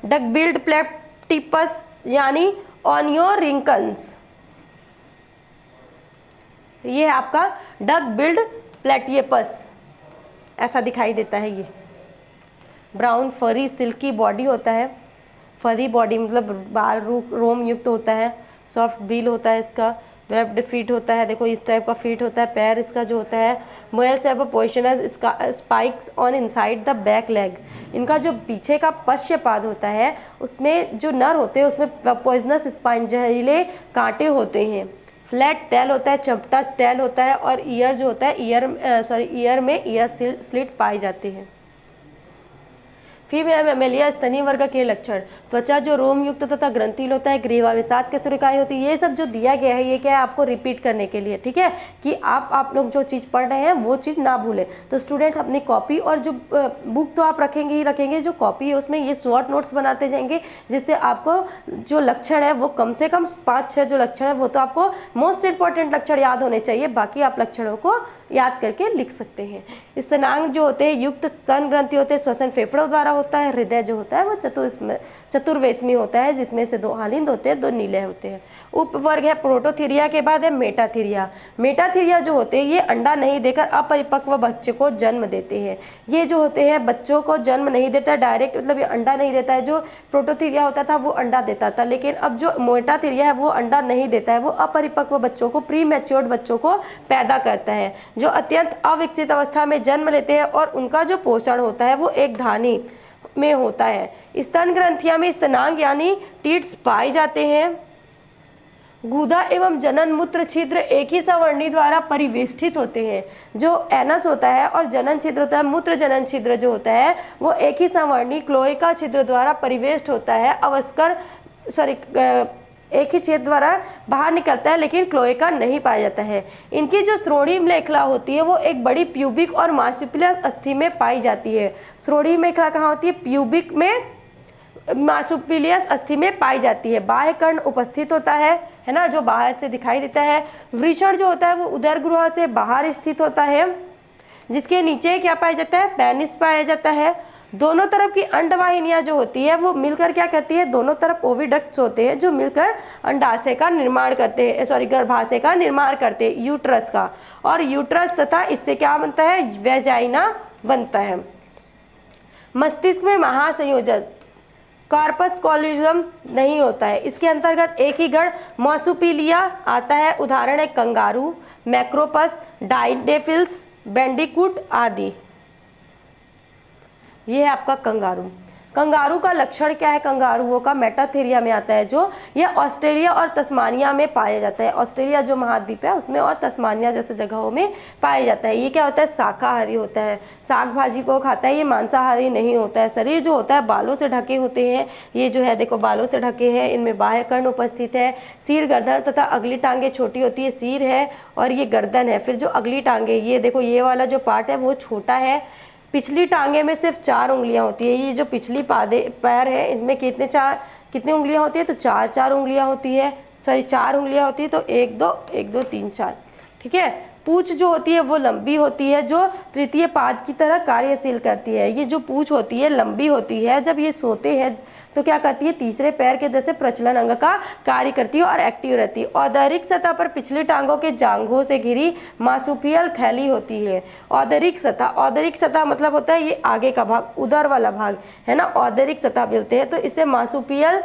डकबिल्ड प्लेटिपस यानी ऑनियोरिंकन्स। ये है आपका डकबिल्ड प्लेटिपस, ऐसा दिखाई देता है। ये ब्राउन फरी सिल्की बॉडी होता है, फरी बॉडी मतलब बाल रोम युक्त होता है, सॉफ्ट बिल होता है इसका, वेब्ड फीट होता है, देखो इस टाइप का फीट होता है। पैर इसका जो होता है, males have a poisonous spikes on inside the back leg. इनका जो पीछे का पश्चपाद होता है उसमें जो नर होते हैं उसमें पॉइजनस स्पाइन, जहरीले कांटे होते हैं। फ्लैट टेल होता है, चपटा टेल होता है और ईयर जो होता है, ईयर में ईयर स्लिट पाए जाते हैं। फीमेल मैमेलिया स्तनी वर्ग के लक्षण, त्वचा जो रोम युक्त तथा ग्रंथिल होता है, ग्रीवा में 7 केसरिकाएं होती है। ये सब जो दिया गया है ये क्या है, आपको रिपीट करने के लिए, ठीक है, कि आप लोग जो चीज़ पढ़ रहे हैं वो चीज़ ना भूलें। तो स्टूडेंट अपनी कॉपी और जो बुक तो आप रखेंगे ही रखेंगे, जो कॉपी है उसमें ये शॉर्ट नोट्स बनाते जाएंगे, जिससे आपको जो लक्षण है वो कम से कम 5-6 जो लक्षण है वो तो आपको मोस्ट इंपॉर्टेंट लक्षण याद होने चाहिए, बाकी आप लक्षणों को याद करके लिख सकते हैं। स्तनांग जो होते हैं युक्त स्तन ग्रंथि होते हैं, श्वसन फेफड़ों द्वारा होता है। हृदय जो होता है वो चतुर्वेशमी होता है, जिसमें से 2 हालिंद होते हैं, 2 नीले होते हैं। उपवर्ग है प्रोटोथीरिया के बाद है मेटाथीरिया। मेटाथीरिया जो होते हैं ये अंडा नहीं देकर अपरिपक्व बच्चे को जन्म देते हैं। ये जो होते हैं बच्चों को जन्म नहीं देता डायरेक्ट, मतलब ये अंडा नहीं देता है। जो प्रोटोथीरिया होता था वो अंडा देता था, लेकिन अब जो मेटाथीरिया है वो अंडा नहीं देता है, वो अपरिपक्व बच्चों को, प्री मैच्योर्ड बच्चों को पैदा करता है, जो अत्यंत अविकसित अवस्था में जन्म लेते हैं और उनका जो पोषण होता है वो एक धानी में होता है। स्तन ग्रंथियां में स्तनांग यानी टीट्स पाए जाते हैं। गुदा एवं जनन मूत्र छिद्र एक ही सवर्णी द्वारा परिवेष्टित होते हैं। जो एनस होता है और जनन छिद्र होता है, मूत्र जनन छिद्र जो होता है वो एक ही सवर्णी क्लोएका छिद्र द्वारा परिवेष्ट होता है। एक ही छेद द्वारा बाहर निकलता है, लेकिन क्लोएका नहीं पाया जाता है। इनकी जो श्रोणि मेखला होती है वो एक बड़ी प्यूबिक और मार्सुपियस अस्थि में पाई जाती है। श्रोणि मेखला कहाँ होती है? प्यूबिक में, मार्सुपियस अस्थि में पाई जाती है। बाह्य कर्ण उपस्थित होता है ना, जो बाहर से दिखाई देता है। वृषण जो होता है वो उदर गुहा से बाहर स्थित होता है, जिसके नीचे क्या पाया जाता है? पेनिस पाया जाता है। दोनों तरफ की अंडवाहिनियां जो होती है वो मिलकर क्या करती है? दोनों तरफ ओविडक्ट्स होते हैं जो मिलकर अंडाशय का निर्माण करते हैं, गर्भाशय का निर्माण करते हैं, यूट्रस का। और यूट्रस तथा इससे क्या बनता है? वेजाइना बनता है। मस्तिष्क में महासंयोजन कार्पस कॉल्यूजम नहीं होता है। इसके अंतर्गत एक ही गण मार्सुपिलिया आता है। उदाहरण है कंगारू, मैक्रोपस, डाइडेफिल्स, बैंडिकूट आदि। ये है आपका कंगारू। कंगारू का लक्षण क्या है? कंगारुओं का मेटाथेरिया में आता है, जो ये ऑस्ट्रेलिया और तस्मानिया में पाया जाता है। ऑस्ट्रेलिया जो महाद्वीप है उसमें और तस्मानिया जैसे जगहों में पाया जाता है। ये क्या होता है? शाकाहारी होता है, साग भाजी को खाता है। ये मांसाहारी नहीं होता है। शरीर जो होता है बालों से ढके होते हैं। ये जो है देखो बालों से ढके हैं। इनमें बाह्य कर्ण उपस्थित है। सिर, गर्दन तथा अगली टांगे छोटी होती है। सिर है और ये गर्दन है। फिर जो अगली टांगे, ये देखो ये वाला जो पार्ट है वो छोटा है। पिछली टांगे में सिर्फ 4 उंगलियां होती है। ये जो पिछली पैर है इसमें कितनी उंगलियां होती है? तो 4 उंगलियां होती है। 4 उंगलियां होती है। तो 1 2 1 2 3 4, ठीक है। पूंछ जो होती है वो लंबी होती है, जो तृतीय पाद की तरह कार्यशील करती है। ये जो पूंछ होती है लंबी होती है। जब ये सोते हैं तो क्या करती है? तीसरे पैर के जैसे प्रचलन अंग का कार्य करती है और एक्टिव रहती है। औदरिक सतह पर पिछली टांगों के जांघों से घिरी मार्सुपियल थैली होती है। औदरिक सतह मतलब होता है ये आगे का भाग, उदर वाला भाग है ना, औदरिक सतह बोलते हैं। तो इससे मार्सुपियल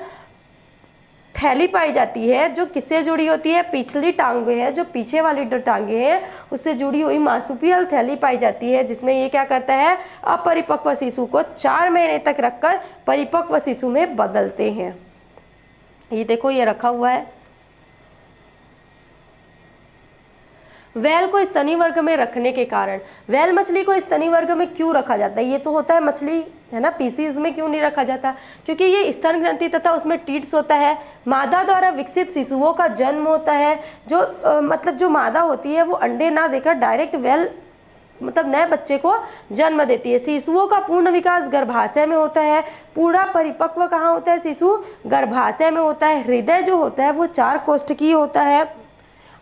थैली पाई जाती है, जो किससे जुड़ी होती है? पिछली टांगे है, जो पीछे वाली जो टांगे हैं उससे जुड़ी हुई मार्सुपियल थैली पाई जाती है, जिसमें ये क्या करता है? अपरिपक्व शिशु को 4 महीने तक रखकर परिपक्व शिशु में बदलते हैं। ये देखो ये रखा हुआ है। व्हेल को स्तनी वर्ग में रखने के कारण, व्हेल मछली को स्तनी वर्ग में क्यों रखा जाता है? ये तो होता है मछली है ना, पीसीज में क्यों नहीं रखा जाता? क्योंकि ये स्तन ग्रंथि तथा उसमें टीट्स होता है। मादा द्वारा विकसित शिशुओं का जन्म होता है। जो जो मादा होती है वो अंडे ना देकर डायरेक्ट व्हेल नए बच्चे को जन्म देती है। शिशुओं का पूर्ण विकास गर्भाशय में होता है। पूरा परिपक्व कहाँ होता है? शिशु गर्भाशय में होता है। हृदय जो होता है वो 4 कोष्ठकीय होता है।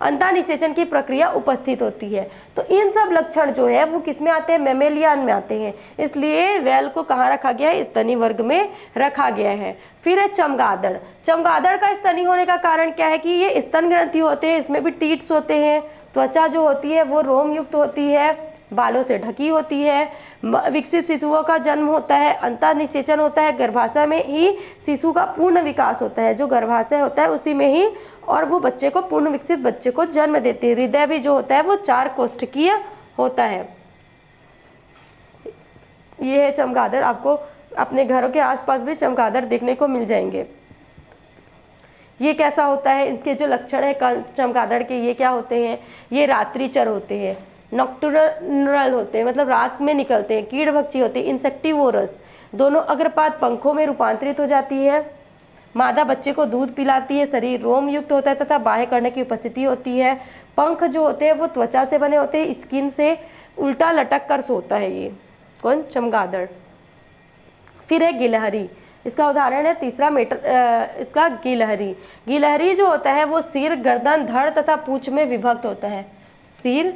अंतःनिषेचन की प्रक्रिया उपस्थित होती है। तो इन सब लक्षण जो है वो किस में आते हैं? मैमेलियन में आते हैं। इसलिए व्हेल को कहाँ रखा गया है? स्तनी वर्ग में रखा गया है। फिर है चमगादड़। चमगादड़ का स्तनी होने का कारण क्या है? कि ये स्तन ग्रंथि होते हैं, इसमें भी टीट्स होते हैं। त्वचा जो होती है वो रोम युक्त होती है, बालों से ढकी होती है। विकसित शिशुओं का जन्म होता है, अंतःनिषेचन होता है। गर्भाशय में ही शिशु का पूर्ण विकास होता है, जो गर्भाशय होता है उसी में ही, और वो बच्चे को पूर्ण विकसित बच्चे को जन्म देते हैं। हृदय भी जो होता है वो 4 कोष्ठकीय होता है। ये है चमगादड़। आपको अपने घरों के आसपास भी चमगादड़ देखने को मिल जाएंगे। ये कैसा होता है? इनके जो लक्षण है चमगादड़ के, ये क्या होते हैं? ये रात्रिचर होते हैं, नॉक्टर्नल होते हैं, मतलब रात में निकलते हैं, कीड़भक्षी होते हैं, इंसेक्टिवोरस। दोनों अग्रपाद पंखों में रूपांतरित हो जाती है। मादा बच्चे को दूध पिलाती है। शरीर रोम युक्त होता है तथा बाह्य कर्ण की उपस्थिति होती है। पंख जो होते हैं वो त्वचा से बने होते हैं, स्किन से उल्टा लटक कर सोता है ये कौन? चमगादड़। फिर है गिलहरी। इसका उदाहरण है तीसरा इसका गिलहरी। गिलहरी जो होता है वो सिर, गर्दन, धड़ तथा पूंछ में विभक्त होता है। सिर,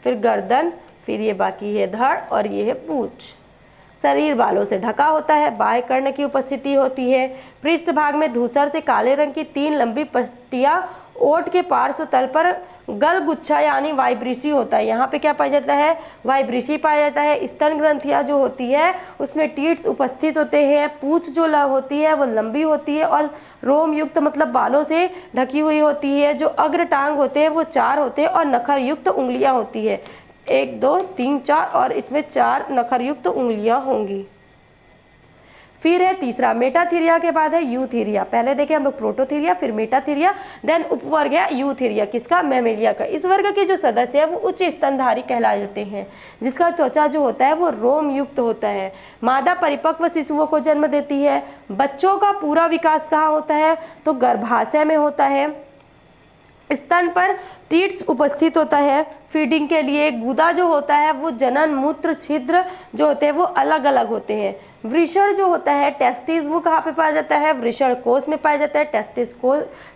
फिर गर्दन, फिर ये बाकी है धड़ और ये है पूंछ। शरीर बालों से ढका होता है। बाह्य कर्ण की उपस्थिति होती है। पृष्ठ भाग में धूसर से काले रंग की 3 लंबी पट्टियां ओठ के पार्श्व तल पर गलगुच्छा यानी वाइब्रिसी होता है। यहाँ पे क्या पाया जाता है? वाइब्रिसी पाया जाता है। स्तन ग्रंथियाँ जो होती है उसमें टीट्स उपस्थित होते हैं। पूंछ जो होती है वो लंबी होती है और रोम युक्त मतलब बालों से ढकी हुई होती है। जो अग्र टांग होते हैं वो 4 होते हैं और नखर युक्त उंगलियाँ होती है। 1 2 3 4 और इसमें 4 नखर युक्त उंगलियाँ होंगी। फिर है तीसरा मेटाथीरिया के बाद है यूथीरिया। पहले देखे हम लोग प्रोटोथीरिया, फिर मेटाथीरिया, देन उपवर्ग है यूथीरिया, किसका, मैमेलिया का। इस वर्ग के जो सदस्य है वो उच्च स्तनधारी कहलाए जाते हैं, जिसका त्वचा जो होता है वो रोम युक्त होता है। मादा परिपक्व शिशुओं को जन्म देती है। बच्चों का पूरा विकास कहाँ होता है, तो गर्भाशय में होता है। स्तन पर तीर्थ उपस्थित होता है फीडिंग के लिए। गुदा जो होता है वो जनन मूत्र छिद्र जो होते हैं वो अलग अलग होते हैं। वृषण जो होता है टेस्टिस, वो कहाँ पे पाया जाता है, वृषण कोष में पाया जाता है,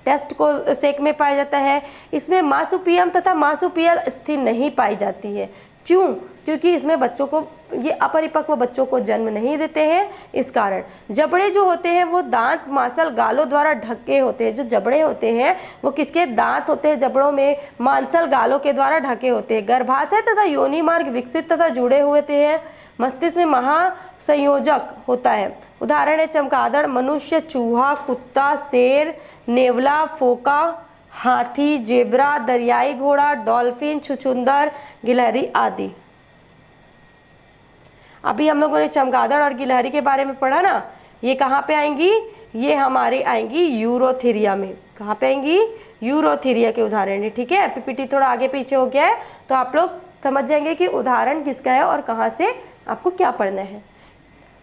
टेस्ट को सेक में पाया जाता है। इसमें मार्सुपियम तथा मार्सुपियल स्थिति नहीं पाई जाती है। क्यों, क्योंकि इसमें बच्चों को, ये अपरिपक्व बच्चों को जन्म नहीं देते हैं, इस कारण। जबड़े जो होते हैं वो दांत मांसल गालों द्वारा ढके होते हैं। जो जबड़े होते हैं वो किसके, दांत होते हैं जबड़ों में, मांसल गालों के द्वारा ढके होते हैं। गर्भाशय तथा योनि मार्ग विकसित तथा जुड़े हुए होते हैं। मस्तिष्क में महासंयोजक होता है। उदाहरण है चमगादड़, मनुष्य, चूहा, कुत्ता, शेर, नेवला, फोका, हाथी, जेब्रा, दरियाई घोड़ा, डॉल्फिन, छुछुंदर, गिलहरी आदि। अभी हम लोगों ने चमगादड़ और गिलहरी के बारे में पढ़ा ना, ये कहाँ पे आएंगी, ये हमारे आएंगी यूरोथीरिया में। कहाँ पे आएंगी, यूरोथीरिया के उदाहरण है। ठीक है, पीपीटी थोड़ा आगे पीछे हो गया है तो आप लोग समझ जाएंगे कि उदाहरण किसका है और कहाँ से आपको क्या पढ़ना है।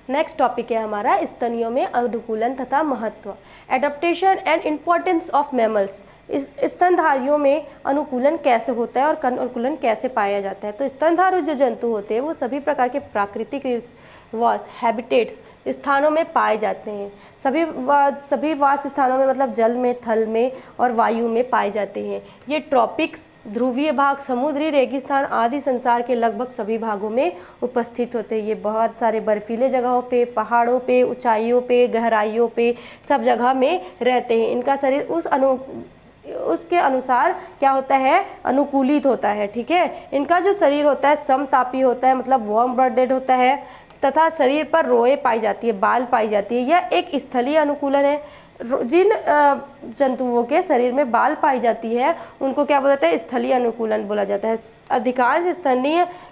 नेक्स्ट टॉपिक है हमारा स्तनियों में अनुकूलन तथा महत्व, adaptation and importance of mammals. इस स्तनधारियों में अनुकूलन कैसे होता है और अनुकूलन कैसे पाया जाता है। तो स्तनधारी जो जंतु होते हैं वो सभी प्रकार के प्राकृतिक वास हैबिटेट्स स्थानों में पाए जाते हैं। सभी वास स्थानों में मतलब जल में, थल में और वायु में पाए जाते हैं। ये ट्रॉपिक्स, ध्रुवीय भाग, समुद्री, रेगिस्तान आदि संसार के लगभग सभी भागों में उपस्थित होते हैं। ये बहुत सारे बर्फीले जगहों पे, पहाड़ों पे, ऊंचाइयों पे, गहराइयों पे सब जगह में रहते हैं। इनका शरीर उसके अनुसार क्या होता है, अनुकूलित होता है। ठीक है, इनका जो शरीर होता है समतापी होता है, मतलब वार्म ब्लडेड होता है तथा शरीर पर रोए पाई जाती है, बाल पाई जाती है। यह एक स्थलीय अनुकूलन है। जिन जंतुओं के शरीर में बाल पाई जाती है उनको क्या बोला जाता है, स्थलीय अनुकूलन बोला जाता है। अधिकांश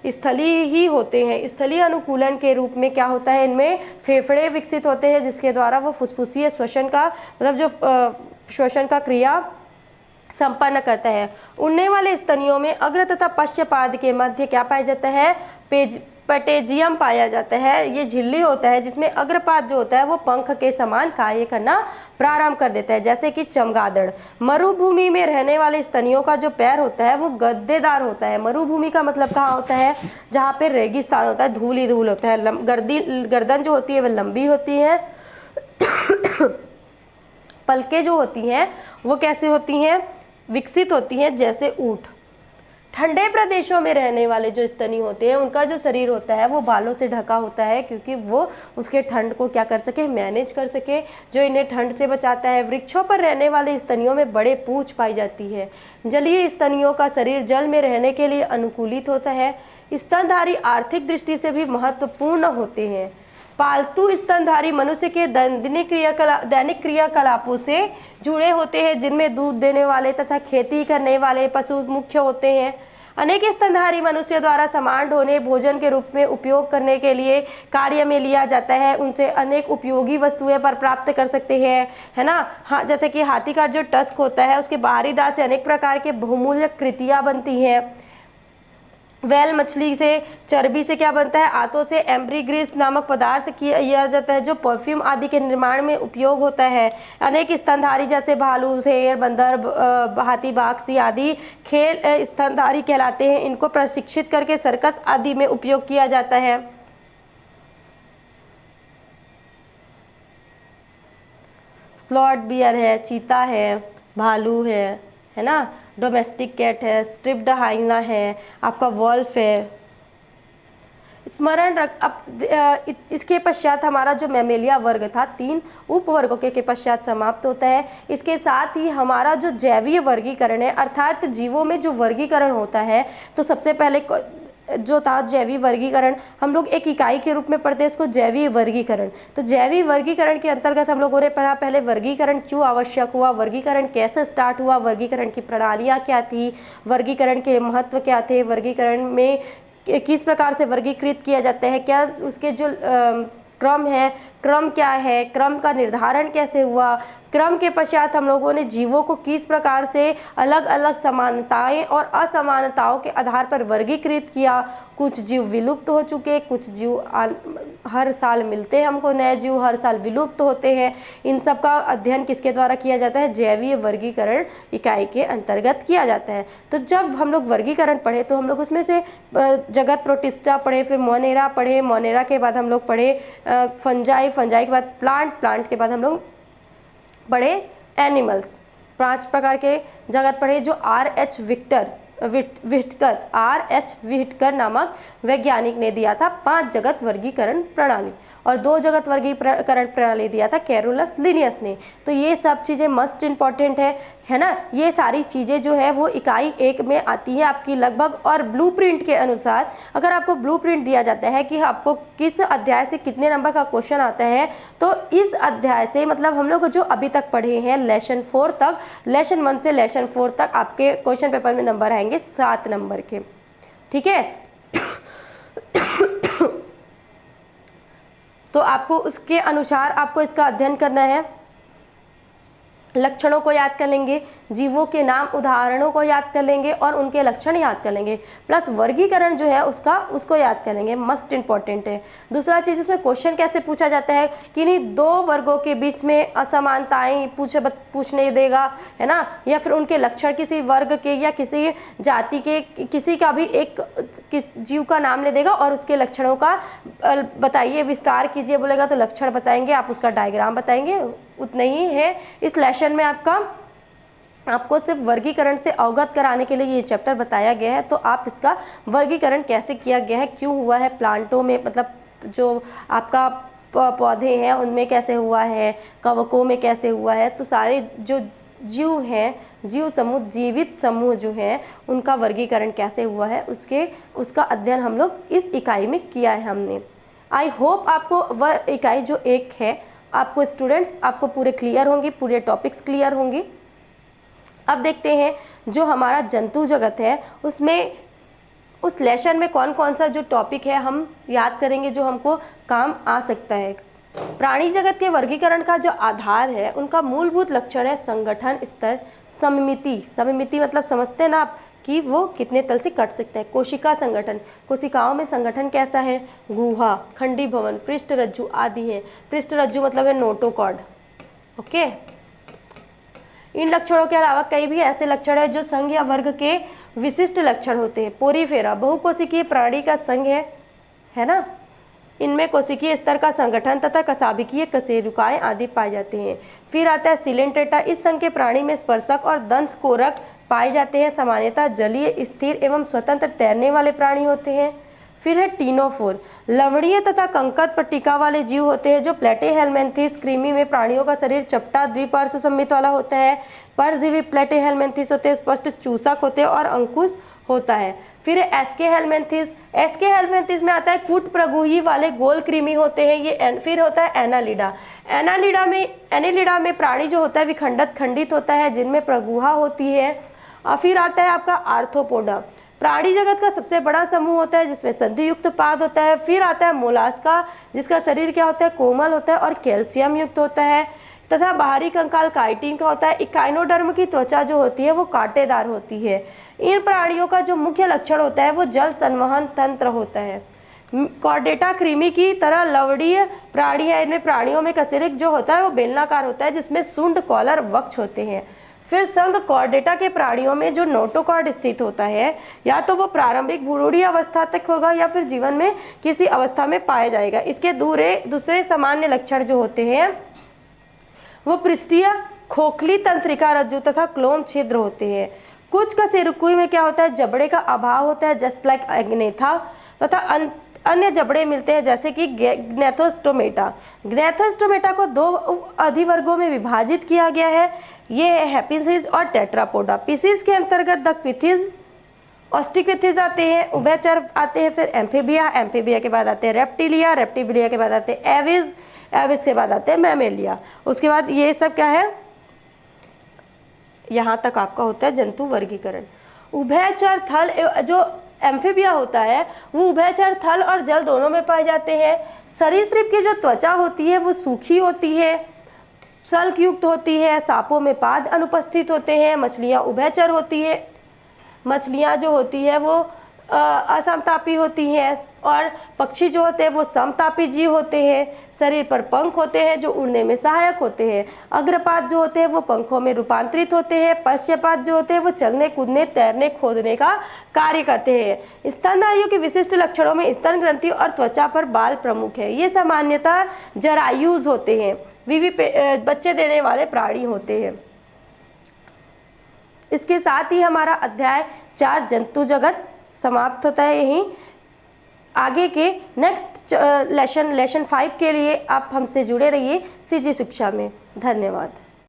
स्थलीय ही होते हैं। स्थलीय अनुकूलन के रूप में क्या होता है, इनमें फेफड़े विकसित होते हैं जिसके द्वारा वो फुसफुसीय श्वसन का मतलब जो श्वसन का क्रिया संपन्न करता है। उड़ने वाले स्तनियों में अग्र तथा पश्चपाद के मध्य क्या पाया जाता है, पटेजियम पाया जाता है। ये झिल्ली होता है जिसमें अग्रपाद जो होता है वो पंख के समान कार्य करना प्रारंभ कर देता है, जैसे कि चमगादड़। मरुभूमि में रहने वाले स्तनियों का जो पैर होता है वो गद्देदार होता है। मरुभूमि का मतलब कहाँ होता है, जहाँ पे रेगिस्तान होता है, धूल ही धूल होता है। गर्दन जो होती है वह लंबी होती है। पलकें जो होती हैं वो कैसे होती हैं, विकसित होती हैं जैसे ऊंट। ठंडे प्रदेशों में रहने वाले जो स्तनी होते हैं उनका जो शरीर होता है वो बालों से ढका होता है, क्योंकि वो उसके ठंड को क्या कर सके, मैनेज कर सके, जो इन्हें ठंड से बचाता है। वृक्षों पर रहने वाले स्तनियों में बड़े पूंछ पाई जाती है। जलीय स्तनियों का शरीर जल में रहने के लिए अनुकूलित होता है। स्तनधारी आर्थिक दृष्टि से भी महत्वपूर्ण होते हैं। पालतू स्तनधारी मनुष्य के दैनिक क्रियाकलापों से जुड़े होते हैं, जिनमें दूध देने वाले तथा खेती करने वाले पशु मुख्य होते हैं। अनेक स्तनधारी मनुष्य द्वारा सामान ढोने, भोजन के रूप में उपयोग करने के लिए कार्य में लिया जाता है। उनसे अनेक उपयोगी वस्तुएं पर प्राप्त कर सकते हैं, है ना। हाँ, जैसे कि हाथी का जो टस्क होता है उसके बाहरी दांत से अनेक प्रकार के बहुमूल्य कृतियाँ बनती हैं। वेल मछली से, चर्बी से क्या बनता है, आंतों से एम्ब्रीग्रीस नामक पदार्थ किया जाता है जो परफ्यूम आदि के निर्माण में उपयोग होता है। अनेक स्तनधारी जैसे भालू, शेर, बंदर, हाथी, बाघ, सिंह आदि खेल स्तनधारी कहलाते हैं। इनको प्रशिक्षित करके सर्कस आदि में उपयोग किया जाता है। स्लॉट बियर है, चीता है, भालू है ना, डोमेस्टिक कैट है, स्ट्रिप्ड हाइना है, आपका वॉल्फ है। स्मरण रख, अब इसके पश्चात हमारा जो मैमेलिया वर्ग था 3 उपवर्गों के पश्चात समाप्त होता है। इसके साथ ही हमारा जो जैवीय वर्गीकरण है, अर्थात जीवों में जो वर्गीकरण होता है, तो सबसे पहले जो था जैवीय वर्गीकरण, हम लोग एक इकाई के रूप में पढ़ते हैं इसको, जैवीय वर्गीकरण। तो जैवीय वर्गीकरण के अंतर्गत हम लोगों ने पढ़ा पहले वर्गीकरण क्यों आवश्यक हुआ, वर्गीकरण कैसे स्टार्ट हुआ, वर्गीकरण की प्रणालियाँ क्या थी, वर्गीकरण के महत्व क्या थे, वर्गीकरण में किस प्रकार से वर्गीकृत किया जाता है, क्या उसके जो क्रम है, क्रम क्या है, क्रम का निर्धारण कैसे हुआ, क्रम के पश्चात हम लोगों ने जीवों को किस प्रकार से अलग अलग समानताएं और असमानताओं के आधार पर वर्गीकृत किया। कुछ जीव विलुप्त हो चुके, कुछ जीव हर साल मिलते हैं हमको, नए जीव हर साल विलुप्त होते हैं। इन सब का अध्ययन किसके द्वारा किया जाता है? जैवीय वर्गीकरण इकाई के अंतर्गत किया जाता है। तो जब हम लोग वर्गीकरण पढ़े तो हम लोग उसमें से जगत प्रोटिस्टा पढ़े, फिर मोनेरा पढ़े, मोनेरा के बाद हम लोग पढ़े फंजाई, फंजाई के बाद प्लांट, प्लांट के बाद हम लोग पढ़े एनिमल्स। 5 प्रकार के जगत पढ़े जो R.H. व्हिटकर नामक वैज्ञानिक ने दिया था 5 जगत वर्गीकरण प्रणाली, और 2 जगत वर्गीकरण प्रणाली दिया था कैरोलस लिनियस ने। तो ये सब चीज़ें मस्ट इम्पॉर्टेंट है ना। ये सारी चीज़ें जो है वो इकाई 1 में आती है आपकी लगभग। और ब्लूप्रिंट के अनुसार अगर आपको ब्लूप्रिंट दिया जाता है कि आपको किस अध्याय से कितने नंबर का क्वेश्चन आता है, तो इस अध्याय से मतलब हम लोग जो अभी तक पढ़े हैं लेसन 4 तक, लेसन 1 से लेसन 4 तक आपके क्वेश्चन पेपर में नंबर आएंगे 7 नंबर के, ठीक है। तो आपको उसके अनुसार आपको इसका अध्ययन करना है। लक्षणों को याद कर लेंगे, जीवों के नाम उदाहरणों को याद कर लेंगे और उनके लक्षण याद कर लेंगे, प्लस वर्गीकरण जो है उसको याद कर लेंगे, मस्ट इम्पॉर्टेंट है। दूसरा चीज़ इसमें क्वेश्चन कैसे पूछा जाता है कि नहीं 2 वर्गों के बीच में असमानताएं पूछने देगा, है ना, या फिर उनके लक्षण किसी वर्ग के या किसी जाति के किसी का भी एक जीव का नाम ले देगा और उसके लक्षणों का बताइए, विस्तार कीजिए बोलेगा तो लक्षण बताएंगे, आप उसका डायग्राम बताएंगे, उतना ही है। इस लेसन में आपको सिर्फ वर्गीकरण से अवगत कराने के लिए ये चैप्टर बताया गया है। तो आप इसका वर्गीकरण कैसे किया गया है, क्यों हुआ है प्लांटों में, मतलब जो आपका पौधे हैं उनमें कैसे हुआ है, कवकों में कैसे हुआ है, तो सारे जो जीव हैं, जीव समूह, जीवित समूह जो है उनका वर्गीकरण कैसे हुआ है उसका अध्ययन हम लोग इस इकाई में किया है हमने। आई होप आपको वह इकाई जो 1 है आपको स्टूडेंट्स आपको पूरे क्लियर होंगी, पूरे टॉपिक्स क्लियर होंगे। अब देखते हैं जो हमारा जंतु जगत है उसमें उस लेसन में कौन कौन सा जो टॉपिक है हम याद करेंगे जो हमको काम आ सकता है। प्राणी जगत के वर्गीकरण का जो आधार है उनका मूलभूत लक्षण है संगठन स्तर, सममिति। सममिति मतलब समझते हैं ना आप कि वो कितने तल से कट सकता है। कोशिका संगठन, कोशिकाओं में संगठन कैसा है, गुहा, खंडी भवन, पृष्ठ रज्जु आदि है। पृष्ठ रज्जु मतलब है नोटोकॉर्ड, ओके। इन लक्षणों के अलावा कई भी ऐसे लक्षण है जो संघ या वर्ग के विशिष्ट लक्षण होते हैं। पोरीफेरा बहुकोशिकीय प्राणी का संघ है ना, इनमें कोशिकीय स्तर का संगठन तथा कशाभिकीय कशेरुकाएं आदि पाए जाते हैं। फिर आता है सिलेंट्रेटा, इस संघ के प्राणी में स्पर्शक और दंश कोरक पाए जाते हैं। सामान्यतः जलीय, स्थिर एवं स्वतंत्र तैरने वाले प्राणी होते हैं। फिर है टीनोफोर, लवणीय तथा कंकड़ पट्टिका वाले जीव होते हैं जो प्लेटेहेलमिन्थेस कृमि में प्राणियों का शरीर चपटा द्विपार्श्व सममित वाला होता है। परजीवी प्लेटेहेलमिन्थेस होते हैं, स्पष्ट चूसक होते हैं और अंकुश होता है। फिर एस्केहेलमिन्थेस, एस्केहेलमिन्थेस में आता है कूट प्रगुही वाले गोल कृमि होते हैं ये। फिर होता है एनालिडा, एनालिडा में प्राणी जो होता है विखंडित खंडित होता है जिनमें प्रगुहा होती है। और फिर आता है आपका आर्थ्रोपोडा, प्राणी जगत का सबसे बड़ा समूह होता है जिसमें संधि युक्त पाद होता है। फिर आता है मोलास्का जिसका शरीर क्या होता है, कोमल होता है और कैल्शियम युक्त होता है। तथा बाहरी कंकाल काइटिन का होता है। इकाइनोडर्म की त्वचा जो होती है वो कांटेदार होती है। इन प्राणियों का जो मुख्य लक्षण होता है वो जल संवहन तंत्र होता है। कॉर्डेटा कृमि की तरह लवणीय प्राणी है, इनमें प्राणियों में कशेरुक जो होता है वो बेलनाकार होता है जिसमें सुंड, कॉलर, वक्ष होते हैं। फिर संघ कॉर्डेटा के प्राणियों में जो नोटोकॉर्ड स्थित होता है या तो वो प्रारंभिक भ्रूणीय अवस्था तक होगा या फिर जीवन में किसी अवस्था में पाया जाएगा। इसके दूसरे सामान्य लक्षण जो होते हैं वो पृष्ठीय, खोखली तंत्रिका रज्जु तथा क्लोम छिद्र होते हैं। कुछ कशेरुकी में क्या होता है, जबड़े का अभाव होता है जस्ट लाइक एग्नेथा, तथा अन्य जबड़े मिलते हैं जैसे कि ग्नैथोस्टोमेटा। ग्नैथोस्टोमेटा को 2 अधिवर्गों में विभाजित किया गया है, ये है हेपिसिस और टेट्रापोडा। पिसिस के अंतर्गत दक्पिथिस, ऑस्टिक्विथिस आते हैं, उभयचर आते हैं, फिर एम्फीबिया, एम्फीबिया के बाद आते हैं रेप्टिलिया, रेप्टिलिया के बाद आते हैं एविस, एविस के बाद आते हैं मैमेलिया। उसके बाद ये सब क्या है, यहाँ तक आपका होता है जंतु वर्गीकरण। उभयचर थल जो एम्फीबिया होता है वो उभयचर थल और जल दोनों में पाए जाते हैं। सरीसृप की जो त्वचा होती है वो सूखी होती है, सल्क युक्त होती है। सांपों में पाद अनुपस्थित होते हैं। मछलियाँ उभयचर होती है। मछलियाँ जो होती है वो असमतापी होती हैं और पक्षी जो होते हैं वो समतापी जीव होते हैं। शरीर पर पंख होते हैं जो उड़ने में सहायक होते हैं। अग्रपाद जो होते हैं वो पंखों में रूपांतरित होते हैं। पश्चपाद जो होते हैं वो चलने कूदने तैरने खोदने का कार्य करते हैं। स्तनधारियों के विशिष्ट लक्षणों में स्तन ग्रंथि और त्वचा पर बाल प्रमुख है। ये सामान्यतः जरायुज होते हैं, बच्चे देने वाले प्राणी होते हैं। इसके साथ ही हमारा अध्याय 4 जंतु जगत समाप्त होता है यहीं। आगे के नेक्स्ट लेसन 5 के लिए आप हमसे जुड़े रहिए सीजी शिक्षा में। धन्यवाद।